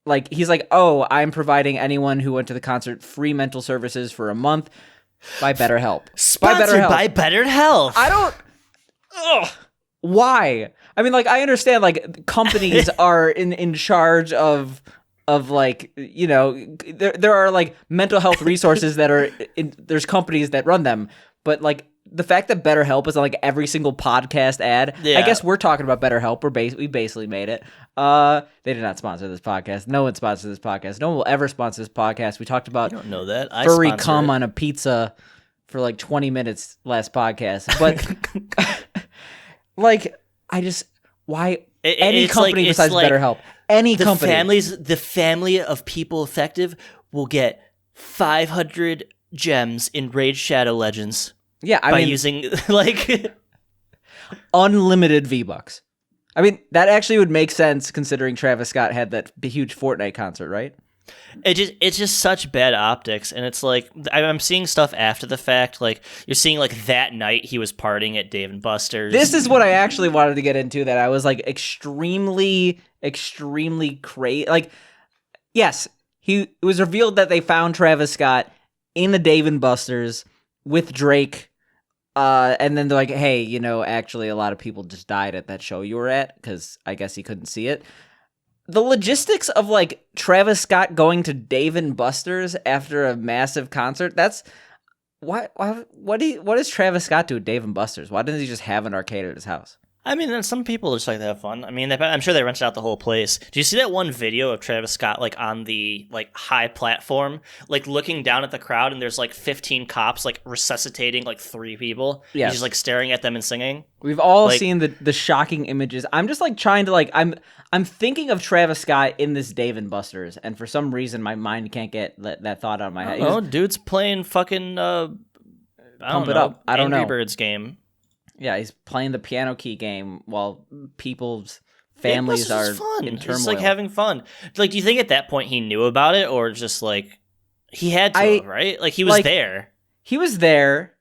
Like, he's like, oh, I'm providing anyone who went to the concert free mental services for a month. By BetterHelp. Sponsored by BetterHelp. I don't... Ugh. Why? I mean, like, I understand, like, companies are in charge of like, you know, there are, like, mental health resources that are... there's companies that run them. But, like, the fact that BetterHelp is on, like, every single podcast ad... Yeah. I guess we're talking about BetterHelp. We basically made it. They did not sponsor this podcast. No one sponsored this podcast. No one will ever sponsor this podcast. We talked about you don't know that. furry cum on a pizza for like 20 minutes last podcast. But like, I just any company besides BetterHelp, any company, the family of people affected will get 500 gems in Raid Shadow Legends. Yeah, by using like unlimited V-Bucks. I mean, that actually would make sense considering Travis Scott had that huge Fortnite concert, right? It's just such bad optics, and it's like I'm seeing stuff after the fact. Like you're seeing like that night he was partying at Dave & Buster's. This is what I actually wanted to get into. That I was like extremely crazy. Like, yes, it was revealed that they found Travis Scott in the Dave & Buster's with Drake. And then they're like, hey, you know, actually a lot of people just died at that show you were at because I guess he couldn't see it. The logistics of like Travis Scott going to Dave & Buster's after a massive concert, that's what does Travis Scott do at Dave & Buster's? Why doesn't he just have an arcade at his house? I mean, some people just like to have fun. I mean, I'm sure they rented out the whole place. Do you see that one video of Travis Scott like on the like high platform, like looking down at the crowd, and there's like 15 cops like resuscitating like 3 people? Yeah, he's just like staring at them and singing. We've all seen the shocking images. I'm just like trying to like I'm thinking of Travis Scott in this Dave & Buster's, and for some reason my mind can't get that thought out of my head. Oh, dude's playing fucking Pump It Up. I don't know. Angry Birds game. Yeah, he's playing the piano key game while people's families are in turmoil. He's like having fun. Like, do you think at that point he knew about it, or just like he had to, right? Like he was there. He was there,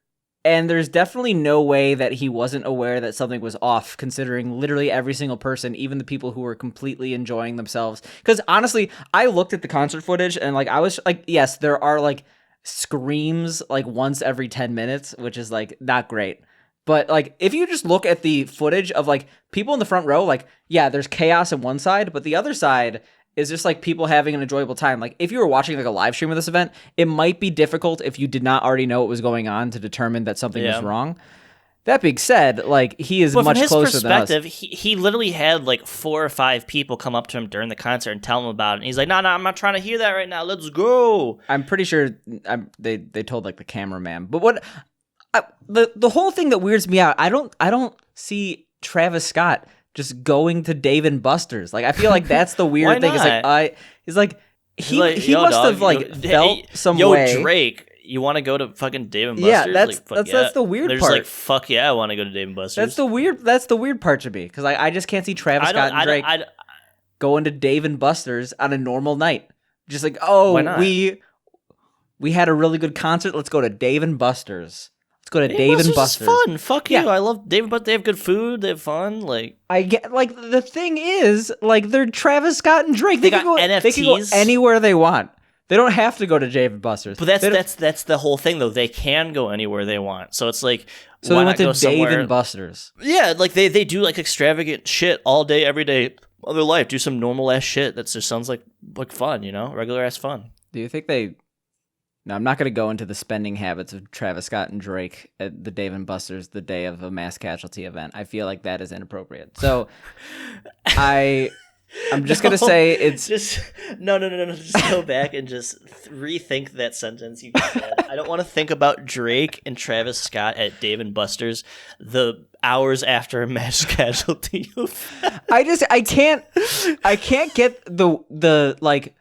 and there's definitely no way that he wasn't aware that something was off, considering literally every single person, even the people who were completely enjoying themselves. Because honestly, I looked at the concert footage, and like I was like, yes, there are like screams like once every 10 minutes, which is like not great. But, like, if you just look at the footage of, like, people in the front row, like, yeah, there's chaos on one side, but the other side is just, like, people having an enjoyable time. Like, if you were watching, like, a live stream of this event, it might be difficult if you did not already know what was going on to determine that something was wrong. That being said, like, he is much closer than us. From his perspective, he literally had, like, 4 or 5 people come up to him during the concert and tell him about it. And he's like, no, I'm not trying to hear that right now. Let's go. I'm pretty sure they told, like, the cameraman. But what... the whole thing that weirds me out, I don't see Travis Scott just going to Dave & Buster's. Like, I feel like that's the weird thing. It's like he must have like felt some way. Yo, Drake, you want to go to fucking Dave & Buster's? Yeah, that's the weird part. They're just like, fuck yeah, I want to go to Dave & Buster's. That's the weird part to me, because I just can't see Travis Scott and Drake going to Dave & Buster's on a normal night. Just like, oh, we had a really good concert. Let's go to Dave & Buster's. Go to Dave & Buster's. It's fun. Fuck you. I love Dave & Buster's. They have good food. They have fun. Like I get. Like the thing is, like they're Travis Scott and Drake. They got NFTs. They can go anywhere they want. They don't have to go to Dave & Buster's. But that's the whole thing, though. They can go anywhere they want. So it's like, so they went to Dave & Buster's. Yeah, like they do like extravagant shit all day, every day of their life. Do some normal ass shit that just sounds like fun, you know, regular ass fun. Do you think they No, I'm not going to go into the spending habits of Travis Scott and Drake at the Dave & Buster's the day of a mass casualty event. I feel like that is inappropriate. So I'm just going to say it's... Just, no. Just go back and just rethink that sentence you just said. I don't want to think about Drake and Travis Scott at Dave & Buster's the hours after a mass casualty event. I can't get the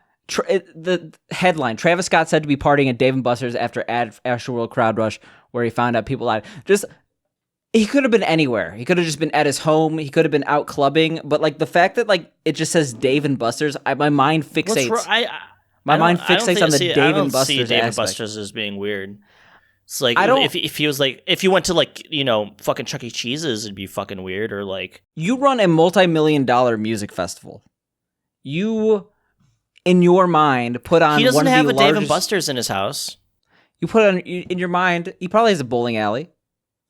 headline. Travis Scott said to be partying at Dave & Buster's after Astroworld crowd rush where he found out people died. He could have been anywhere. He could have just been at his home. He could have been out clubbing. But like the fact that like it just says Dave & Buster's, my mind fixates. My mind fixates on the Dave & Buster's. I don't see Dave & Buster's as being weird. It's like if he was like if you went to like fucking Chuck E. Cheese's, it'd be fucking weird. Or like you run a multi-million-dollar music festival. You, in your mind, put on. He doesn't one of have the a largest... Dave & Buster's in his house. You put on in your mind. He probably has a bowling alley.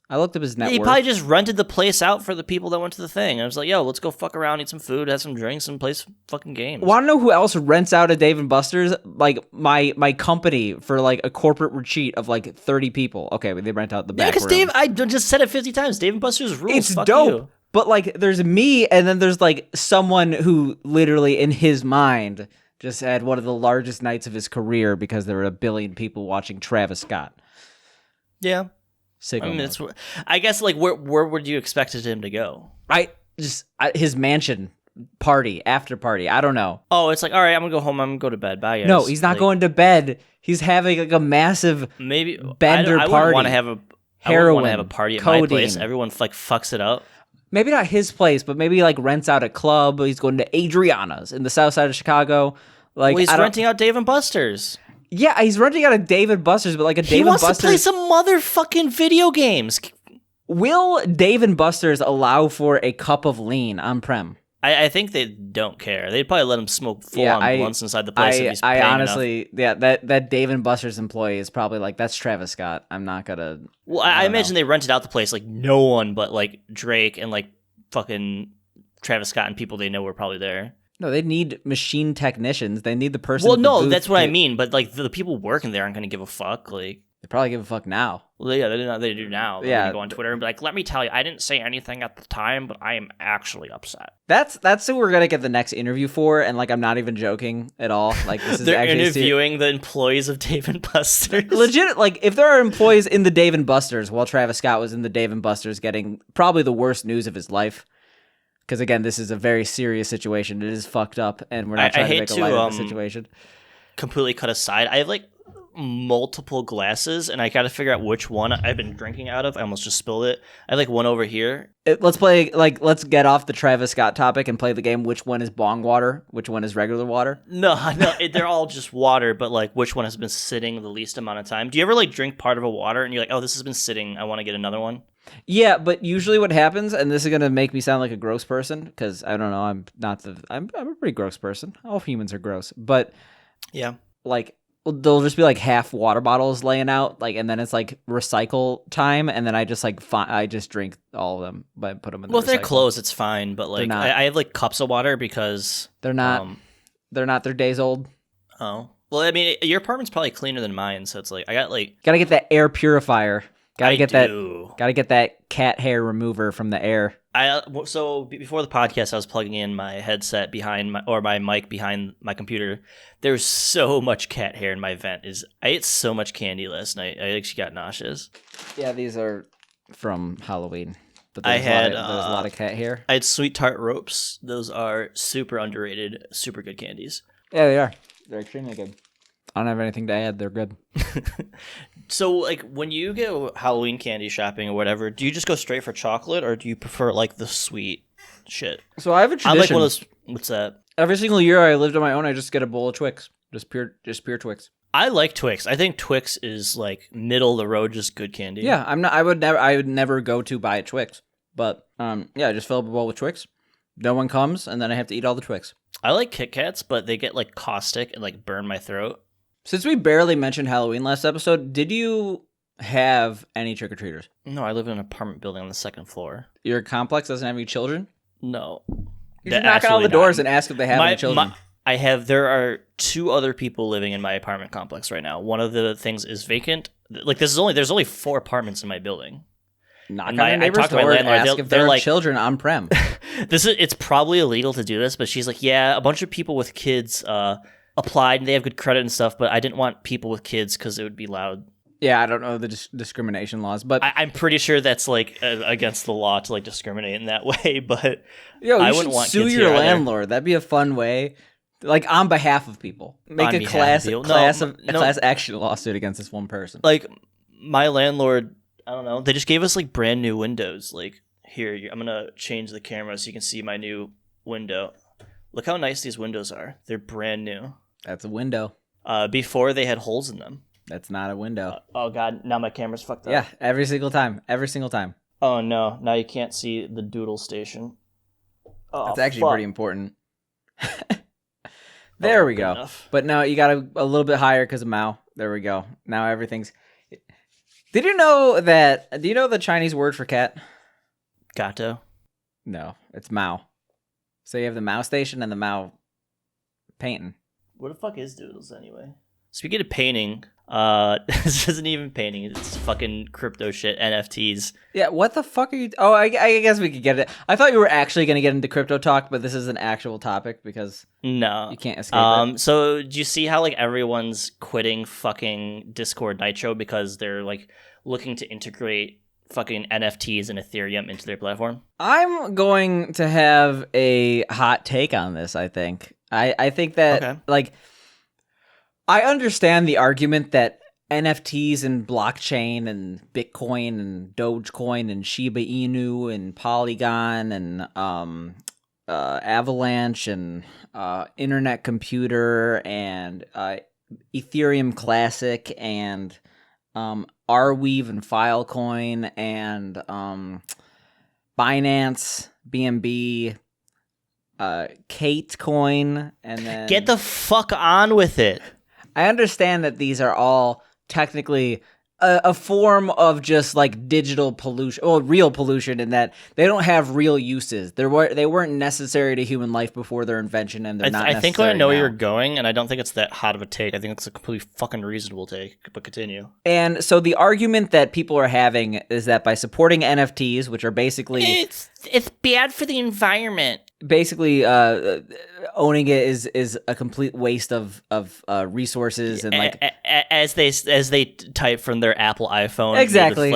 I looked up his net worth. He probably just rented the place out for the people that went to the thing. I was like, yo, let's go fuck around, eat some food, have some drinks, and play some fucking games. Want to know who else rents out a Dave & Buster's? Like my company for like a corporate retreat of like 30 people. Okay, they rent out the back room. Because I just said it 50 times. Dave & Buster's rules. It's fuck dope. You. But like there's me and then there's like someone who literally in his mind just had one of the largest nights of his career because there were 1 billion people watching Travis Scott. Yeah. I guess like where would you expected him to go? His mansion party, after party. I don't know. Oh, it's like, all right, I'm gonna go home. I'm gonna go to bed. Bye, guys. No, he's not going to bed. He's having like a massive bender party. I want to have a party at codeine. My place. Everyone like fucks it up. Maybe not his place, but maybe like rents out a club. He's going to Adriana's in the south side of Chicago. Like he's renting out Dave & Buster's. Yeah, he's renting out a Dave & Buster's, but like a Dave & Buster's... He wants to play some motherfucking video games. Will Dave & Buster's allow for a cup of lean on-prem? I think they don't care. They'd probably let him smoke full-on blunts inside the place if he's paying honestly, enough. Yeah, that Dave & Buster's employee is probably like, that's Travis Scott. I'm not gonna... Well, I imagine they rented out the place. Like, no one but like Drake and like fucking Travis Scott and people they know were probably there. No, they need machine technicians. They need the person. Well, no, that's what I mean. But like the people working there aren't going to give a fuck. Like they probably give a fuck now. Well, yeah, they do now. Yeah, they go on Twitter and be like, "Let me tell you, I didn't say anything at the time, but I am actually upset." That's who we're gonna get the next interview for, and like I'm not even joking at all. Like this is they're actually interviewing the employees of Dave & Buster's. Legit, like if there are employees in the Dave & Buster's while Travis Scott was in the Dave & Buster's getting probably the worst news of his life. Because again, this is a very serious situation. It is fucked up, and we're not trying to make a light of the situation. Completely cut aside. I have like multiple glasses, and I got to figure out which one I've been drinking out of. I almost just spilled it. I have like one over here. Let's get off the Travis Scott topic and play the game. Which one is bong water? Which one is regular water? No, they're all just water. But like, which one has been sitting the least amount of time? Do you ever like drink part of a water and you're like, oh, this has been sitting. I want to get another one. Yeah, but usually what happens, and this is gonna make me sound like a gross person, because I don't know, I'm a pretty gross person. All humans are gross, but yeah, like there'll just be like half water bottles laying out, like, and then it's like recycle time, and then I just like I just drink all of them, but put them in. Well, if they're closed, it's fine, but like I have like cups of water because they're not their days old. Oh well, I mean your apartment's probably cleaner than mine, so it's like I got like gotta get that air purifier. Gotta get that cat hair remover from the air. So before the podcast, I was plugging in my headset my mic behind my computer. There's so much cat hair in my vent. I ate so much candy last night. I actually got nauseous. Yeah, these are from Halloween. But there's a lot of cat hair. I had Sweet Tart Ropes. Those are super underrated, super good candies. Yeah, they are. They're extremely good. I don't have anything to add. They're good. So, like, when you go Halloween candy shopping or whatever, do you just go straight for chocolate, or do you prefer, like, the sweet shit? So I have a tradition. I'm like one of those... What's that? Every single year I lived on my own, I just get a bowl of Twix. Just pure Twix. I like Twix. I think Twix is, like, middle of the road, just good candy. Yeah, I would never go to buy a Twix. But, yeah, I just fill up a bowl with Twix. No one comes, and then I have to eat all the Twix. I like Kit Kats, but they get, like, caustic and, like, burn my throat. Since we barely mentioned Halloween last episode, did you have any trick-or-treaters? No, I live in an apartment building on the second floor. Your complex doesn't have any children? No. You should knock on all the doors and ask if they have any children. There are 2 other people living in my apartment complex right now. One of the things is vacant. Like there's only 4 apartments in my building. Knock on your neighbor's door and ask if there are like, children on prem. It's probably illegal to do this, but she's like, yeah, a bunch of people with kids applied and they have good credit and stuff, but I didn't want people with kids because it would be loud. Yeah, I don't know the discrimination laws, but I'm pretty sure that's like against the law to like discriminate in that way. But I wouldn't want sue your landlord. That'd be a fun way, like on behalf of people. Make a class action lawsuit against this one person. Like my landlord, I don't know. They just gave us like brand new windows. Like here, I'm gonna change the camera so you can see my new window. Look how nice these windows are. They're brand new. That's a window. Before they had holes in them. That's not a window. Oh god, now my camera's fucked up. Yeah, every single time. Every single time. Oh no, now you can't see the doodle station. Oh, that's actually pretty important. There we go. Enough. But no, you got a little bit higher because of Mao. There we go. Now everything's... Do you know the Chinese word for cat? Gato? No, it's Mao. So you have the Mao station and the Mao painting. What the fuck is doodles anyway? Speaking of painting, this isn't even painting. It's fucking crypto shit, NFTs. Yeah, what the fuck are you... Oh, I guess we could get it. I thought you were actually going to get into crypto talk, but this is an actual topic because... No. You can't escape it. So do you see how like everyone's quitting fucking Discord Nitro because they're like looking to integrate fucking NFTs and Ethereum into their platform? I'm going to have a hot take on this, I think. I think that, like... I understand the argument that NFTs and blockchain and Bitcoin and Dogecoin and Shiba Inu and Polygon and Avalanche and Internet Computer and Ethereum Classic and Arweave and Filecoin and Binance, BNB, Kate Coin, and then... Get the fuck on with it. I understand that these are all technically a form of just like digital pollution, or real pollution, in that they don't have real uses. They weren't necessary to human life before their invention, and they're not necessary I think I know now. where you're going, and I don't think it's that hot of a take. I think it's a completely fucking reasonable take, but continue. And so the argument that people are having is that by supporting NFTs, which are basically... It's bad for the environment. Basically, owning it is a complete waste of resources and like as they type from their Apple iPhone. Exactly,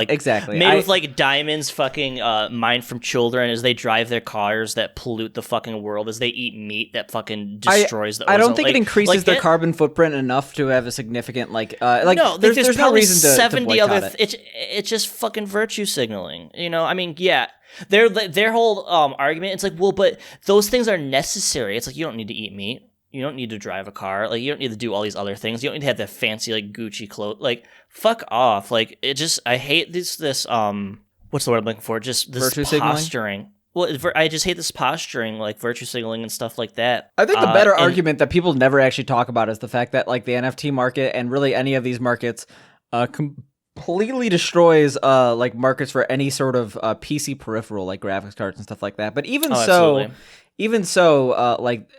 made with like diamonds, fucking mined from children as they drive their cars that pollute the fucking world, as they eat meat that fucking destroys the ozone. I don't think it increases their carbon footprint enough to have a significant no. There's no reason to 70 other. it. It's just fucking virtue signaling. You know, I mean, yeah. Their whole argument, it's like, well, but those things are necessary. It's like, you don't need to eat meat. You don't need to drive a car. Like, you don't need to do all these other things. You don't need to have that fancy, like, Gucci clothes. Like, fuck off. Like, I hate this, what's the word I'm looking for? Just this virtue posturing. Signaling? Well, I just hate this posturing, like, virtue signaling and stuff like that. I think the better argument that people never actually talk about is the fact that, like, the NFT market and really any of these markets completely destroys like markets for any sort of PC peripheral like graphics cards and stuff like that. But even so, like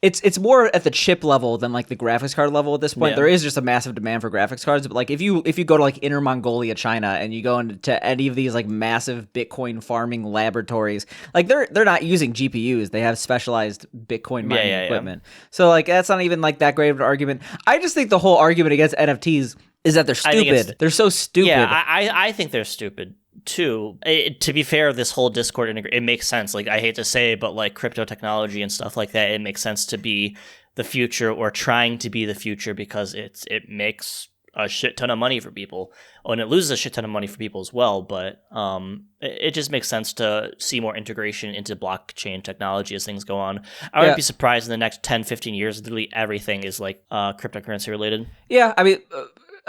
it's more at the chip level than like the graphics card level at this point. Yeah. There is just a massive demand for graphics cards, but like if you go to like Inner Mongolia, China, and you go into any of these like massive Bitcoin farming laboratories, like they're not using GPUs. They have specialized Bitcoin mining equipment. So like that's not even like that great of an argument. I just think the whole argument against NFTs is that they're stupid. They're so stupid. Yeah, I think they're stupid too. To be fair, this whole Discord it makes sense. Like, I hate to say it, but like crypto technology and stuff like that, it makes sense to be the future, or trying to be the future, because it makes a shit ton of money for people. Oh, and it loses a shit ton of money for people as well. But it just makes sense to see more integration into blockchain technology as things go on. I wouldn't be surprised in the next 10, 15 years, literally everything is like cryptocurrency related. Yeah, I mean...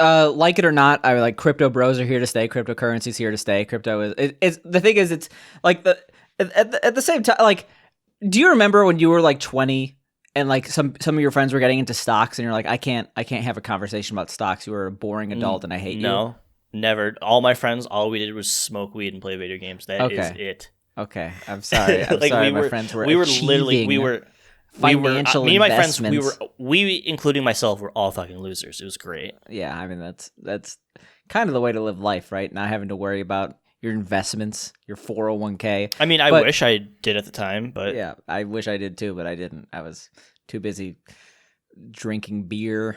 like it or not, I like crypto bros are here to stay. Cryptocurrency's here to stay. Crypto is the thing is, it's like at the same time, like, do you remember when you were like 20 and like some of your friends were getting into stocks and you're like, I can't have a conversation about stocks. You were a boring adult and I hate you. No, never. All my friends, all we did was smoke weed and play video games. That is it. Okay, I'm sorry. I'm like sorry. My friends were. financial me and my friends, investments. we including myself, were all fucking losers. It was great. Yeah, I mean that's kind of the way to live life, right? Not having to worry about your investments, your 401k. I mean, I wish I did at the time, but yeah, I wish I did too, but I didn't. I was too busy drinking beer.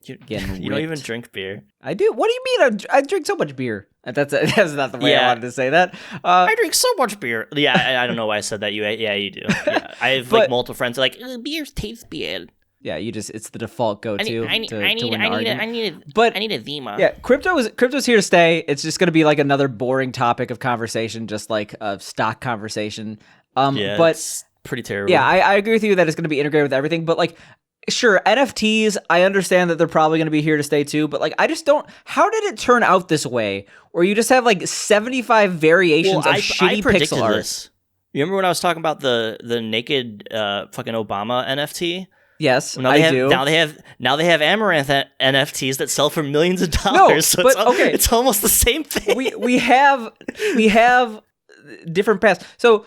You don't even drink beer. I do. What do you mean? I drink so much beer. That's not the way I wanted to say that. I drink so much beer. Yeah, I don't know why I said that. You do. Yeah. I have like multiple friends like beer tastes bad. Yeah, it's the default go-to. I need a Vima. Yeah, crypto's here to stay. It's just going to be like another boring topic of conversation, just like a stock conversation. But it's pretty terrible. Yeah, I agree with you that it's going to be integrated with everything. But like, sure, NFTs, I understand that they're probably going to be here to stay too. But like, I just don't. How did it turn out this way? Where you just have like 75 variations of shitty pixel art? This. You remember when I was talking about the naked fucking Obama NFT? Yes, I do. Now they have Amaranth NFTs that sell for millions of dollars. No, it's almost the same thing. We have different paths. So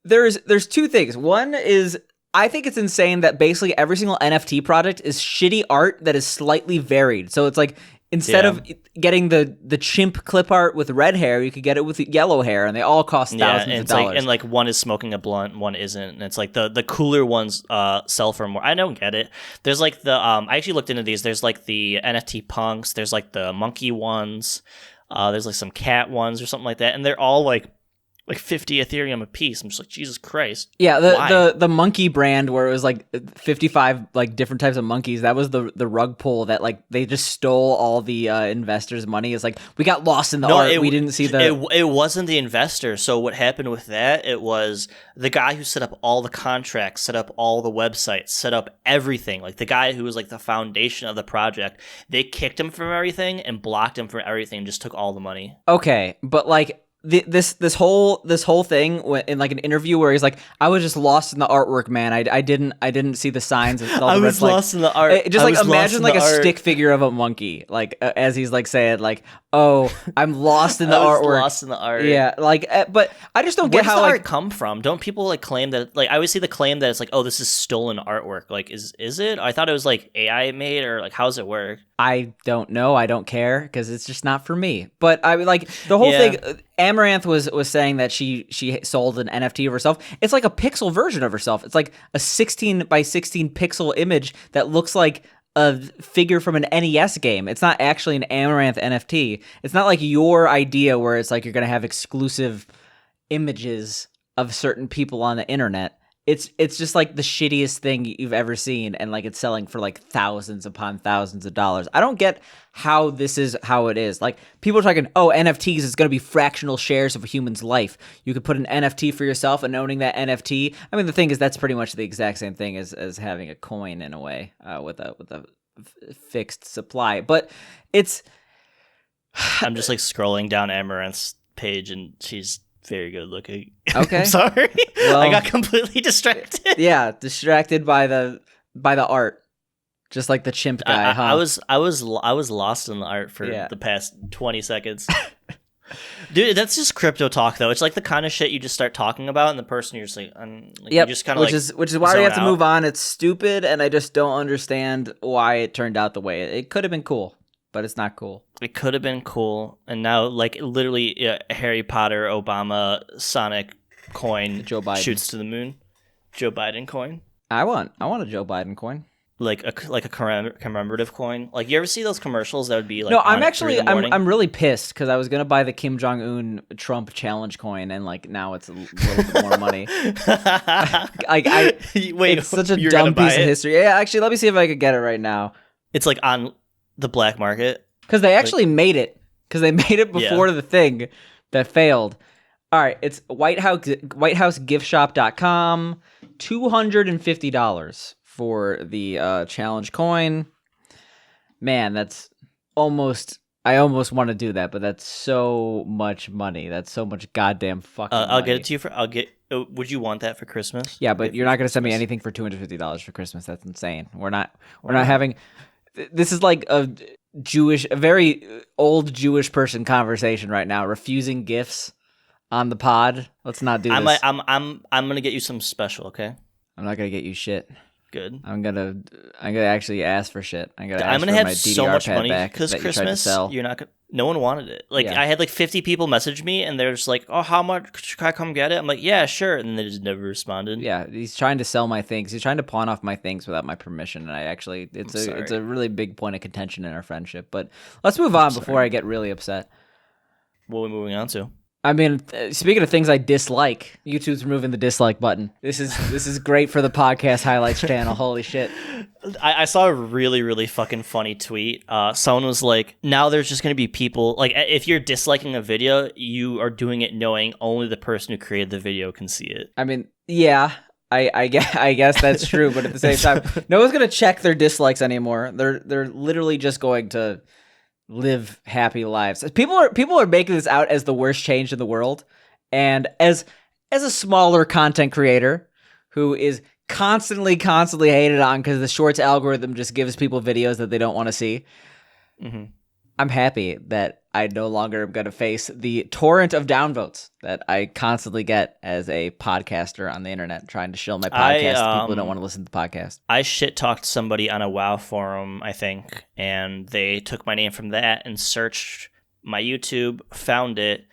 there's two things. One is I think it's insane that basically every single NFT project is shitty art that is slightly varied. So it's like instead of getting the chimp clip art with red hair, you could get it with yellow hair, and they all cost thousands of dollars. And like one is smoking a blunt, one isn't, and it's like the cooler ones sell for more. I don't get it. There's like the I actually looked into these. There's like the NFT punks. There's like the monkey ones. There's like some cat ones or something like that, and they're all like 50 Ethereum a piece. I'm just like, Jesus Christ. Yeah, the monkey brand where it was like 55 like different types of monkeys. That was the rug pull that like they just stole all the investors' money. It's like we got lost in the art. We didn't see it wasn't the investor. So what happened with that? It was the guy who set up all the contracts, set up all the websites, set up everything. Like the guy who was like the foundation of the project. They kicked him from everything and blocked him from everything and just took all the money. Okay, but like this whole thing in like an interview where he's like, I was just lost in the artwork, man. I didn't see the signs. I was lost in the art. Just like imagine like a stick figure of a monkey, like as he's like saying like, oh, I'm lost in the artwork. Lost in the art. Yeah, like, but I just don't get how the like art come from. Don't people like claim that? Like I always see the claim that it's like, oh, this is stolen artwork. Like, is it? I thought it was like AI made, or like how does it work? I don't know. I don't care because it's just not for me. But I like the whole thing. Amaranth was saying that she sold an NFT of herself. It's like a pixel version of herself. It's like a 16 by 16 pixel image that looks like a figure from an NES game. It's not actually an Amaranth NFT. It's not like your idea where it's like you're going to have exclusive images of certain people on the internet. It's just like the shittiest thing you've ever seen, and like it's selling for like thousands upon thousands of dollars. I don't get how this is how it is. Like people are talking, oh, NFTs is going to be fractional shares of a human's life. You could put an NFT for yourself, and owning that NFT. I mean, the thing is, that's pretty much the exact same thing as having a coin in a way with a fixed supply. But it's. I'm just like scrolling down Amaranth's page, and she's very good looking. Okay. I'm sorry. Well, I got completely distracted. Yeah, distracted by the art. Just like the chimp guy, huh? I was lost in the art for the past 20 seconds. Dude, that's just crypto talk though. It's like the kind of shit you just start talking about, and the person you're just like, you just kind of which is why we have to move on. It's stupid, and I just don't understand why it turned out the way it could have been cool. But it's not cool. It could have been cool, and now, like, literally, Harry Potter, Obama, Sonic coin Joe Biden shoots to the moon. Joe Biden coin. I want a Joe Biden coin. Like a commemorative coin. Like, you ever see those commercials that would be like? No, I'm really pissed because I was gonna buy the Kim Jong-un Trump challenge coin, and like now it's a little bit more money. Wait, it's such a dumb piece of history. Yeah, actually, let me see if I could get it right now. It's like on the black market, because they actually made it, before the thing that failed. All right, it's whitehousegiftshop.com, $250 for the challenge coin. Man, that's almost. I almost want to do that, but that's so much money. That's so much goddamn fucking money. I'll get it to you for. Would you want that for Christmas? Yeah, but you're not going to send me anything for $250 for Christmas. That's insane. We're not having. This is like a very old Jewish person conversation right now. Refusing gifts on the pod. Let's not do this. I'm gonna get you some special. Okay. I'm not gonna get you shit. Good. I'm gonna actually ask for shit. I'm gonna have my so DDR much pad money back because that you tried to Christmas. sell. You're not gonna. No one wanted it. Like Yeah. I had like 50 people message me, and they're just like, "Oh, how much? Can I come get it?" I'm like, "Yeah, sure," and they just never responded. Yeah, he's trying to sell my things. He's trying to pawn off my things without my permission, and it's a really big point of contention in our friendship. But let's move on before I get really upset. What are we moving on to? I mean, speaking of things I dislike, YouTube's removing the dislike button. This is great for the podcast highlights channel. Holy shit. I saw a really, really fucking funny tweet. Someone was like, now there's just going to be people, like, if you're disliking a video, you are doing it knowing only the person who created the video can see it. I mean, yeah, I guess that's true, but at the same time, no one's going to check their dislikes anymore. They're literally just going to live happy lives. People are making this out as the worst change in the world, and as a smaller content creator who is constantly hated on because the shorts algorithm just gives people videos that they don't want to see. Mm-hmm. I'm happy that I no longer am going to face the torrent of downvotes that I constantly get as a podcaster on the internet trying to shill my podcast to people who don't want to listen to the podcast. I shit-talked somebody on a WoW forum, I think, and they took my name from that and searched my YouTube, found it,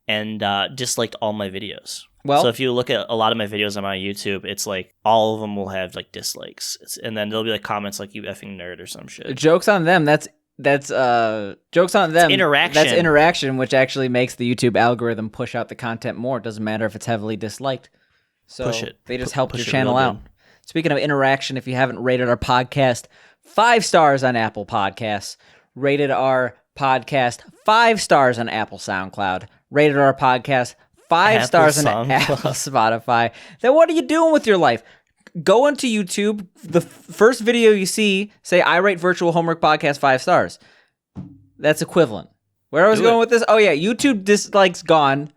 and disliked all my videos. Well, so if you look at a lot of my videos on my YouTube, it's like all of them will have like dislikes, and then there'll be like comments like "you effing nerd" or some shit. Jokes on them. That's jokes on them. It's interaction. That's interaction, which actually makes the YouTube algorithm push out the content more. It doesn't matter if it's heavily disliked. So push it. They just helped push your it channel real out. good. Speaking of interaction, if you haven't rated our podcast 5 stars on Apple Podcasts, rated our podcast 5 stars on Apple SoundCloud, rated our podcast 5 stars on Apple Spotify, then what are you doing with your life? Go onto YouTube. The first video you see, say, I rate Virtual Homework Podcast 5 stars. That's equivalent. Where I was going with this? Oh, yeah. YouTube dislikes gone.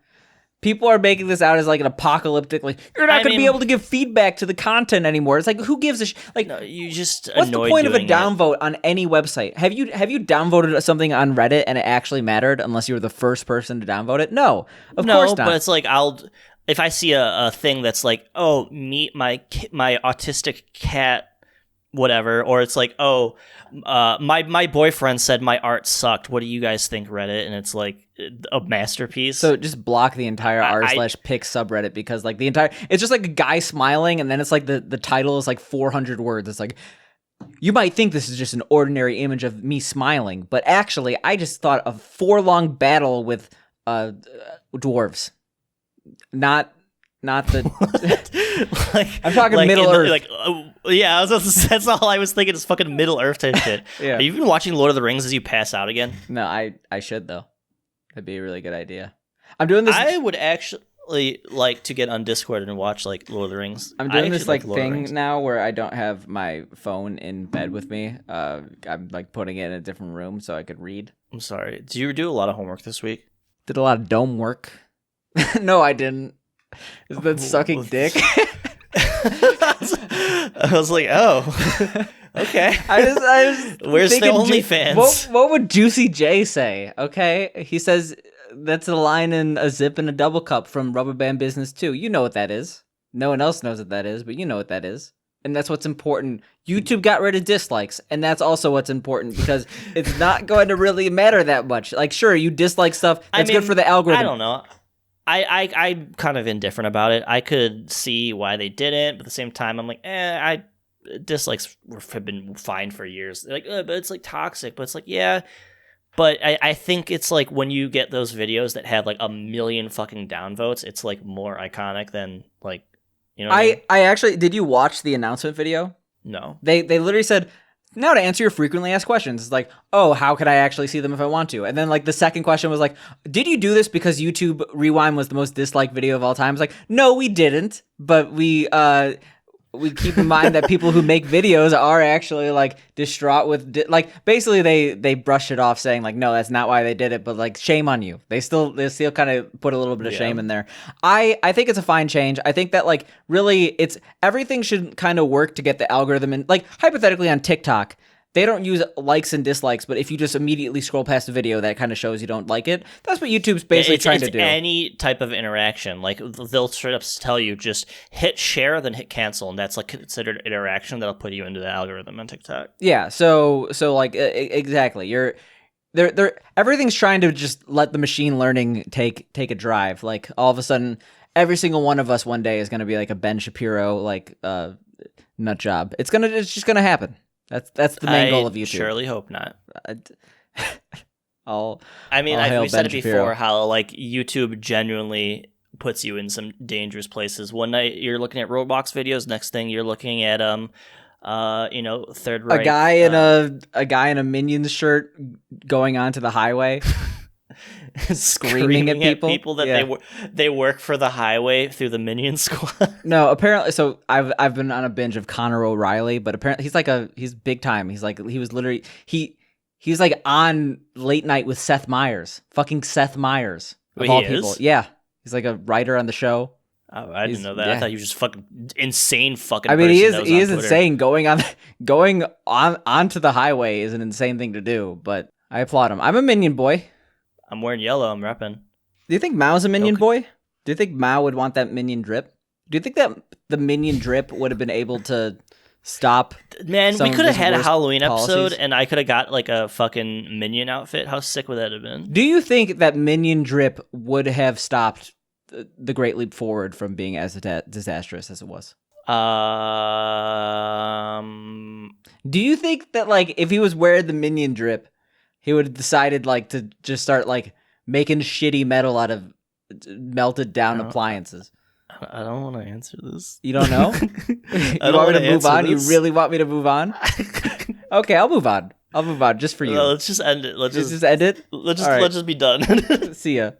People are making this out as like an apocalyptic, like, you're not going to be able to give feedback to the content anymore. It's like, who gives a like, no, you just what's the point of a downvote on any website? Have you downvoted something on Reddit and it actually mattered unless you were the first person to downvote it? No, of course not. But it's like, if I see a thing that's like, oh, meet my autistic cat, whatever, or it's like, oh, my boyfriend said my art sucked. What do you guys think, Reddit? And it's like a masterpiece. So just block the entire r/pic subreddit, because like it's just like a guy smiling, and then it's like the title is like 400 words. It's like, you might think this is just an ordinary image of me smiling, but actually I just thought of 4-long battle with dwarves. Not the like, I'm talking like Middle Earth. Like, yeah, that's all I was thinking is fucking Middle Earth type shit. Yeah. Have you been watching Lord of the Rings as you pass out again? No, I should though. That'd be a really good idea. I'm doing this. I would actually like to get on Discord and watch like Lord of the Rings. I'm doing this like thing now where I don't have my phone in bed with me. I'm like putting it in a different room so I could read. I'm sorry. Did you do a lot of homework this week? Did a lot of dome work. No, I didn't. Is that sucking dick? I was like, oh, okay. I just where's the OnlyFans? What would Juicy J say? Okay, he says that's a line in a zip and a double cup from Rubber Band Business 2. You know what that is. No one else knows what that is, but you know what that is. And that's what's important. YouTube got rid of dislikes, and that's also what's important, because it's not going to really matter that much. Like, sure, you dislike stuff. That's good for the algorithm. I don't know. I'm kind of indifferent about it. I could see why they didn't, but at the same time, I'm like, dislikes have been fine for years. They're like, but it's like toxic. But it's like, yeah. But I think it's like when you get those videos that have like 1 million fucking downvotes, it's like more iconic than like, you know. I actually, did you watch the announcement video? No. They literally said, now to answer your frequently asked questions. It's like, oh, how could I actually see them if I want to? And then like the second question was like, did you do this because YouTube Rewind was the most disliked video of all time? It's like, no, we didn't, but we keep in mind that people who make videos are actually like distraught with like basically they brush it off saying like, no, that's not why they did it, but like, shame on you. They still kind of put a little bit of shame in there. I think it's a fine change. I think that like really everything should kind of work to get the algorithm in. Like hypothetically on TikTok, they don't use likes and dislikes, but if you just immediately scroll past the video, that kind of shows you don't like it. That's what YouTube's basically trying to do. Any type of interaction, like they'll straight up tell you just hit share, then hit cancel, and that's like considered interaction that'll put you into the algorithm on TikTok. Yeah, so like exactly, they're everything's trying to just let the machine learning take a drive. Like all of a sudden, every single one of us one day is going to be like a Ben Shapiro like nut job. It's just gonna happen. That's the main goal of YouTube. Surely hope not. We've said it before how like YouTube genuinely puts you in some dangerous places. One night you're looking at Roblox videos, next thing you're looking at Third Reich. A guy in a Minions shirt going onto the highway. screaming at people that they work for the highway through the Minion Squad. No, apparently. So I've been on a binge of Connor O'Reilly, but apparently he's big time. He's like on Late Night with Seth Meyers, fucking Seth Meyers of all people. Yeah, he's like a writer on the show. Oh, I didn't know that. Yeah. I thought he was just fucking insane. Fucking. I mean, he is insane. Going onto the highway is an insane thing to do, but I applaud him. I'm a Minion boy. I'm wearing yellow. I'm repping. Do you think Mao's a Minion boy? Do you think Mao would want that Minion drip? Do you think that the Minion drip would have been able to stop? Man, we could have had a Halloween episode, and I could have got like a fucking Minion outfit. How sick would that have been? Do you think that Minion drip would have stopped the Great Leap Forward from being as disastrous as it was? Do you think that like if he was wearing the Minion drip, he would have decided like to just start like making shitty metal out of melted down appliances? I don't want to answer this. You don't know? You want me to move on? This? You really want me to move on? Okay, I'll move on. Just for you. No, let's just end it. Let's just end it. Let's just be done. See ya.